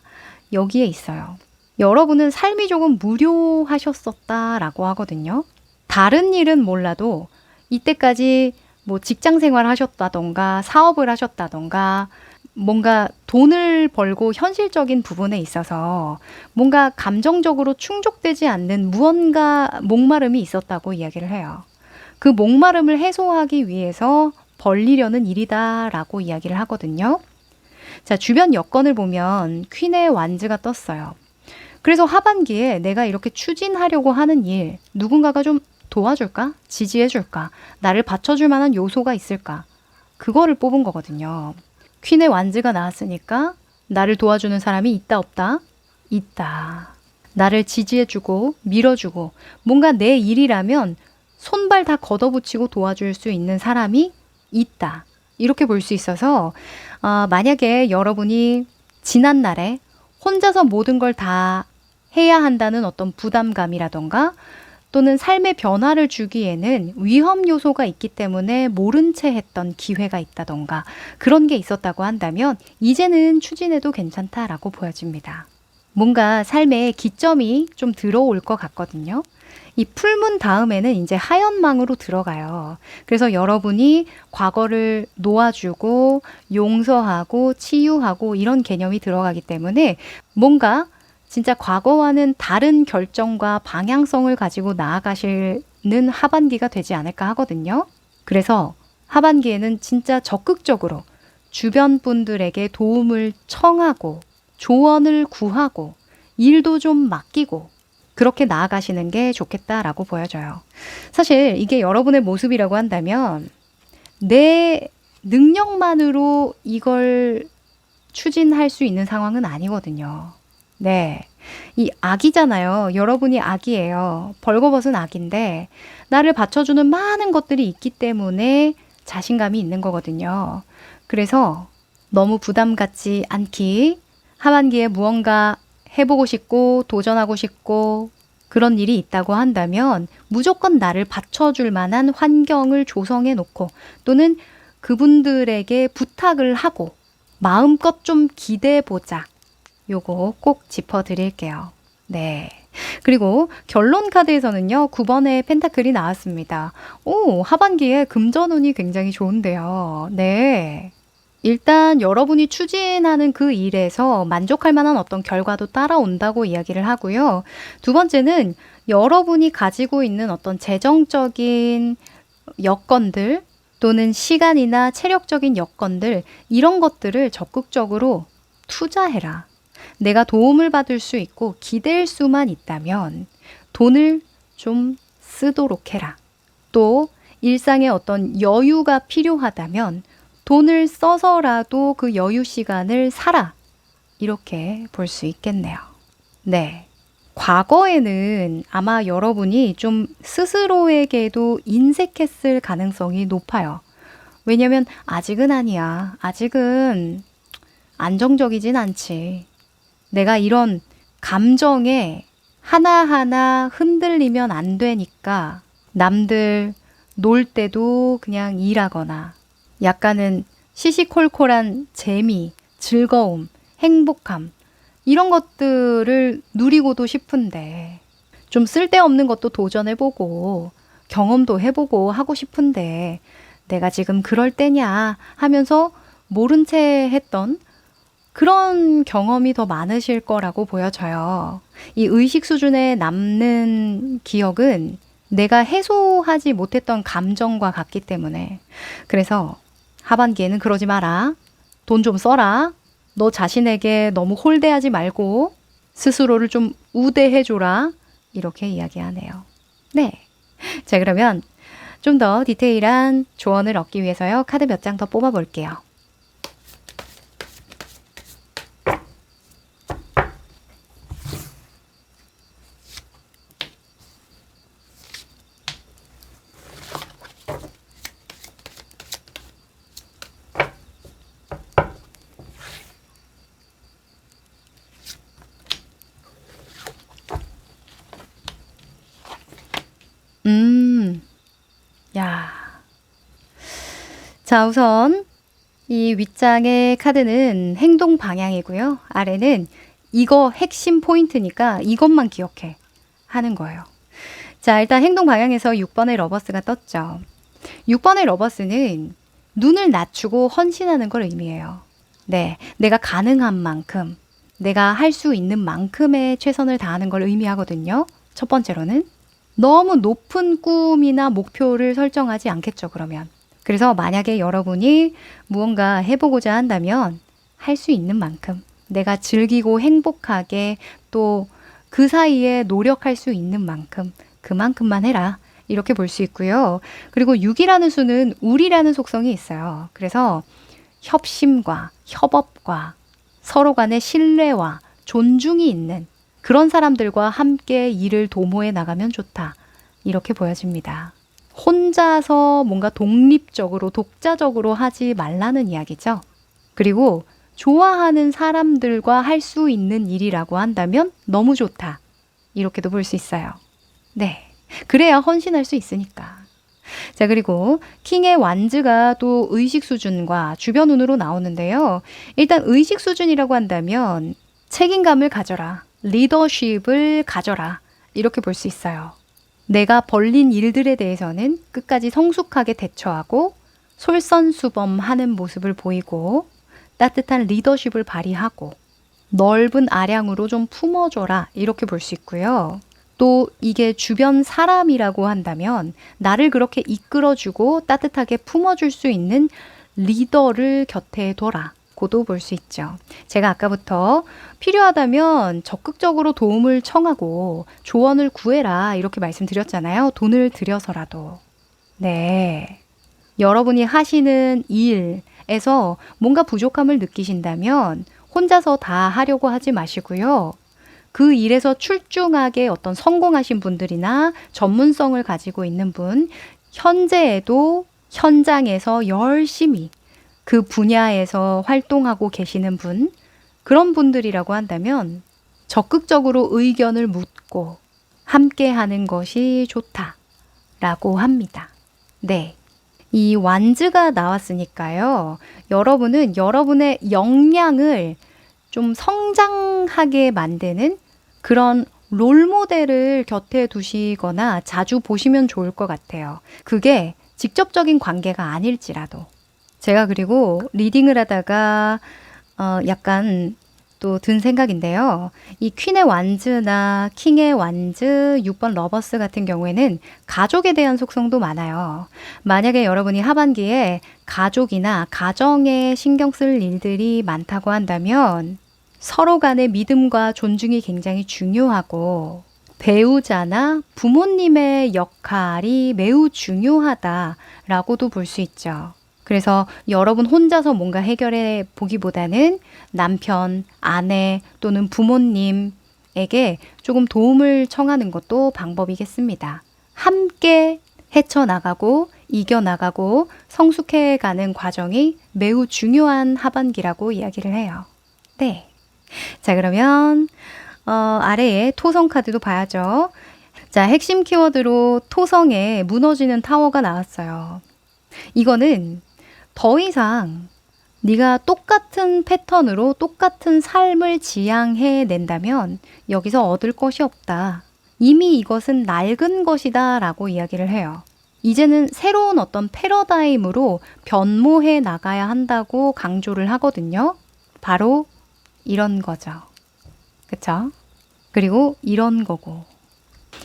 여기에 있어요. 여러분은 삶이 조금 무료하셨었다라고 하거든요. 다른 일은 몰라도 이때까지 뭐 직장 생활 하셨다던가 사업을 하셨다던가 뭔가 돈을 벌고 현실적인 부분에 있어서 뭔가 감정적으로 충족되지 않는 무언가 목마름이 있었다고 이야기를 해요. 그 목마름을 해소하기 위해서 벌리려는 일이다라고 이야기를 하거든요. 자, 주변 여건을 보면 퀸의 완즈가 떴어요. 그래서 하반기에 내가 이렇게 추진하려고 하는 일, 누군가가 좀 도와줄까? 지지해줄까? 나를 받쳐줄 만한 요소가 있을까? 그거를 뽑은 거거든요. 퀸의 완즈가 나왔으니까 나를 도와주는 사람이 있다 없다? 있다. 나를 지지해주고 밀어주고 뭔가 내 일이라면 손발 다 걷어붙이고 도와줄 수 있는 사람이 있다. 이렇게 볼 수 있어서 만약에 여러분이 지난날에 혼자서 모든 걸 다 해야 한다는 어떤 부담감이라던가 또는 삶의 변화를 주기에는 위험 요소가 있기 때문에 모른 채 했던 기회가 있다던가 그런 게 있었다고 한다면 이제는 추진해도 괜찮다라고 보여집니다. 뭔가 삶에 기점이 좀 들어올 것 같거든요. 이 풀문 다음에는 이제 하연망으로 들어가요. 그래서 여러분이 과거를 놓아주고 용서하고 치유하고 이런 개념이 들어가기 때문에 뭔가 진짜 과거와는 다른 결정과 방향성을 가지고 나아가시는 하반기가 되지 않을까 하거든요. 그래서 하반기에는 진짜 적극적으로 주변 분들에게 도움을 청하고 조언을 구하고 일도 좀 맡기고 그렇게 나아가시는 게 좋겠다라고 보여져요. 사실 이게 여러분의 모습이라고 한다면 내 능력만으로 이걸 추진할 수 있는 상황은 아니거든요. 네. 이 아기잖아요. 여러분이 아기예요. 벌거벗은 아기인데 나를 받쳐주는 많은 것들이 있기 때문에 자신감이 있는 거거든요. 그래서 너무 부담 갖지 않기, 하반기에 무언가 해보고 싶고 도전하고 싶고 그런 일이 있다고 한다면 무조건 나를 받쳐줄 만한 환경을 조성해 놓고 또는 그분들에게 부탁을 하고 마음껏 좀 기대해 보자. 요거 꼭 짚어드릴게요. 네. 그리고 결론 카드에서는요, 9번의 펜타클이 나왔습니다. 오, 하반기에 금전운이 굉장히 좋은데요. 네. 일단 여러분이 추진하는 그 일에서 만족할 만한 어떤 결과도 따라온다고 이야기를 하고요. 두 번째는 여러분이 가지고 있는 어떤 재정적인 여건들 또는 시간이나 체력적인 여건들 이런 것들을 적극적으로 투자해라. 내가 도움을 받을 수 있고 기댈 수만 있다면 돈을 좀 쓰도록 해라. 또 일상에 어떤 여유가 필요하다면 돈을 써서라도 그 여유 시간을 사라. 이렇게 볼 수 있겠네요. 네. 과거에는 아마 여러분이 좀 스스로에게도 인색했을 가능성이 높아요. 왜냐면 아직은 아니야. 아직은 안정적이진 않지. 내가 이런 감정에 하나하나 흔들리면 안 되니까 남들 놀 때도 그냥 일하거나 약간은 시시콜콜한 재미, 즐거움, 행복함 이런 것들을 누리고도 싶은데 좀 쓸데없는 것도 도전해보고 경험도 해보고 하고 싶은데 내가 지금 그럴 때냐 하면서 모른 채 했던 그런 경험이 더 많으실 거라고 보여져요. 이 의식 수준에 남는 기억은 내가 해소하지 못했던 감정과 같기 때문에 그래서 하반기에는 그러지 마라. 돈 좀 써라. 너 자신에게 너무 홀대하지 말고 스스로를 좀 우대해줘라. 이렇게 이야기하네요. 네. 자, 그러면 좀 더 디테일한 조언을 얻기 위해서요. 카드 몇 장 더 뽑아볼게요. 야. 자, 우선 이 윗장의 카드는 행동 방향이고요. 아래는 이거 핵심 포인트니까 이것만 기억해 하는 거예요. 자, 일단 행동 방향에서 6번의 러버스가 떴죠. 6번의 러버스는 눈을 낮추고 헌신하는 걸 의미해요. 네, 내가 가능한 만큼, 내가 할 수 있는 만큼의 최선을 다하는 걸 의미하거든요. 첫 번째로는 너무 높은 꿈이나 목표를 설정하지 않겠죠, 그러면. 그래서 만약에 여러분이 무언가 해보고자 한다면 할 수 있는 만큼 내가 즐기고 행복하게 또 그 사이에 노력할 수 있는 만큼 그만큼만 해라. 이렇게 볼 수 있고요. 그리고 6이라는 수는 우리라는 속성이 있어요. 그래서 협심과 협업과 서로 간의 신뢰와 존중이 있는 그런 사람들과 함께 일을 도모해 나가면 좋다. 이렇게 보여집니다. 혼자서 뭔가 독립적으로 독자적으로 하지 말라는 이야기죠. 그리고 좋아하는 사람들과 할 수 있는 일이라고 한다면 너무 좋다. 이렇게도 볼 수 있어요. 네. 그래야 헌신할 수 있으니까. 자, 그리고 킹의 완즈가 또 의식 수준과 주변 운으로 나오는데요. 일단 의식 수준이라고 한다면 책임감을 가져라. 리더십을 가져라. 이렇게 볼 수 있어요. 내가 벌린 일들에 대해서는 끝까지 성숙하게 대처하고 솔선수범하는 모습을 보이고 따뜻한 리더십을 발휘하고 넓은 아량으로 좀 품어줘라. 이렇게 볼 수 있고요. 또 이게 주변 사람이라고 한다면 나를 그렇게 이끌어주고 따뜻하게 품어줄 수 있는 리더를 곁에 둬라. 고도 볼 수 있죠. 제가 아까부터 필요하다면 적극적으로 도움을 청하고 조언을 구해라. 이렇게 말씀드렸잖아요. 돈을 들여서라도. 네. 여러분이 하시는 일에서 뭔가 부족함을 느끼신다면 혼자서 다 하려고 하지 마시고요. 그 일에서 출중하게 어떤 성공하신 분들이나 전문성을 가지고 있는 분, 현재에도 현장에서 열심히 그 분야에서 활동하고 계시는 분, 그런 분들이라고 한다면 적극적으로 의견을 묻고 함께 하는 것이 좋다라고 합니다. 네. 이 완즈가 나왔으니까요. 여러분은 여러분의 역량을 좀 성장하게 만드는 그런 롤모델을 곁에 두시거나 자주 보시면 좋을 것 같아요. 그게 직접적인 관계가 아닐지라도. 제가 그리고 리딩을 하다가 약간 또 든 생각인데요. 이 퀸의 완즈나 킹의 완즈, 6번 러버스 같은 경우에는 가족에 대한 속성도 많아요. 만약에 여러분이 하반기에 가족이나 가정에 신경 쓸 일들이 많다고 한다면 서로 간의 믿음과 존중이 굉장히 중요하고 배우자나 부모님의 역할이 매우 중요하다라고도 볼 수 있죠. 그래서 여러분 혼자서 뭔가 해결해 보기보다는 남편, 아내 또는 부모님에게 조금 도움을 청하는 것도 방법이겠습니다. 함께 헤쳐나가고 이겨나가고 성숙해가는 과정이 매우 중요한 하반기라고 이야기를 해요. 네. 자, 그러면 아래에 토성 카드도 봐야죠. 자, 핵심 키워드로 토성에 무너지는 타워가 나왔어요. 이거는 더 이상 네가 똑같은 패턴으로 똑같은 삶을 지향해낸다면 여기서 얻을 것이 없다. 이미 이것은 낡은 것이다 라고 이야기를 해요. 이제는 새로운 어떤 패러다임으로 변모해 나가야 한다고 강조를 하거든요. 바로 이런 거죠. 그쵸? 그리고 이런 거고.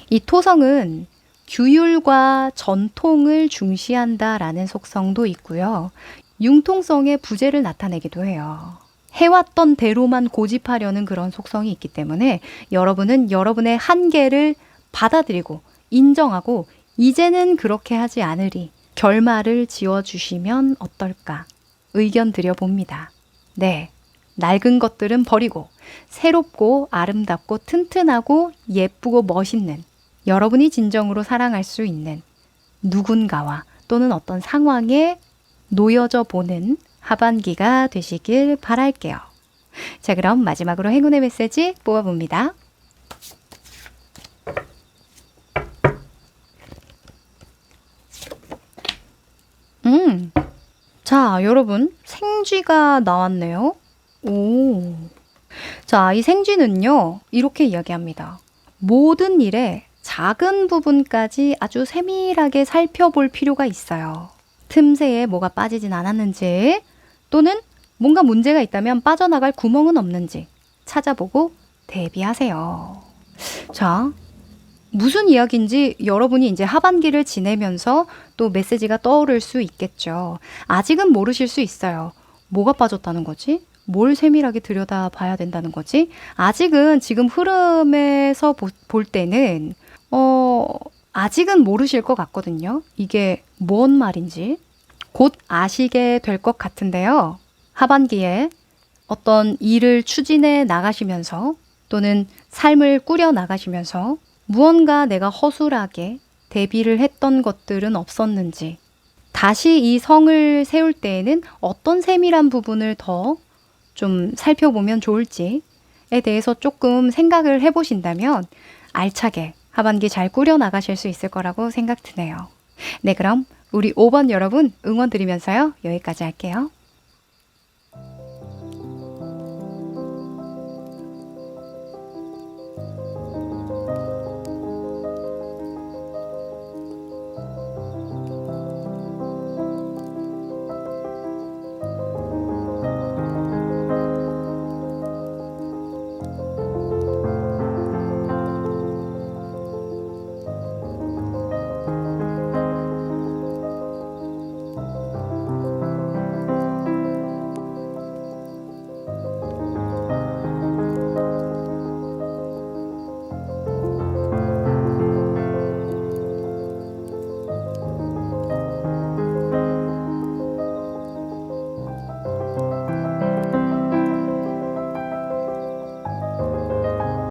이 토성은 규율과 전통을 중시한다라는 속성도 있고요. 융통성의 부재를 나타내기도 해요. 해왔던 대로만 고집하려는 그런 속성이 있기 때문에 여러분은 여러분의 한계를 받아들이고 인정하고 이제는 그렇게 하지 않으리 결말을 지어주시면 어떨까 의견 드려봅니다. 네, 낡은 것들은 버리고 새롭고 아름답고 튼튼하고 예쁘고 멋있는 여러분이 진정으로 사랑할 수 있는 누군가와 또는 어떤 상황에 놓여져 보는 하반기가 되시길 바랄게요. 자, 그럼 마지막으로 행운의 메시지 뽑아봅니다. 자, 여러분 생쥐가 나왔네요. 오. 자, 이 생쥐는요, 이렇게 이야기합니다. 모든 일에 작은 부분까지 아주 세밀하게 살펴볼 필요가 있어요. 틈새에 뭐가 빠지진 않았는지 또는 뭔가 문제가 있다면 빠져나갈 구멍은 없는지 찾아보고 대비하세요. 자, 무슨 이야기인지 여러분이 이제 하반기를 지내면서 또 메시지가 떠오를 수 있겠죠. 아직은 모르실 수 있어요. 뭐가 빠졌다는 거지? 뭘 세밀하게 들여다봐야 된다는 거지? 아직은 지금 흐름에서 볼 때는 아직은 모르실 것 같거든요. 이게 뭔 말인지 곧 아시게 될 것 같은데요. 하반기에 어떤 일을 추진해 나가시면서 또는 삶을 꾸려 나가시면서 무언가 내가 허술하게 대비를 했던 것들은 없었는지 다시 이 성을 세울 때에는 어떤 세밀한 부분을 더 좀 살펴보면 좋을지에 대해서 조금 생각을 해보신다면 알차게 하반기 잘 꾸려 나가실 수 있을 거라고 생각 드네요. 네, 그럼 우리 5번 여러분 응원 드리면서요. 여기까지 할게요.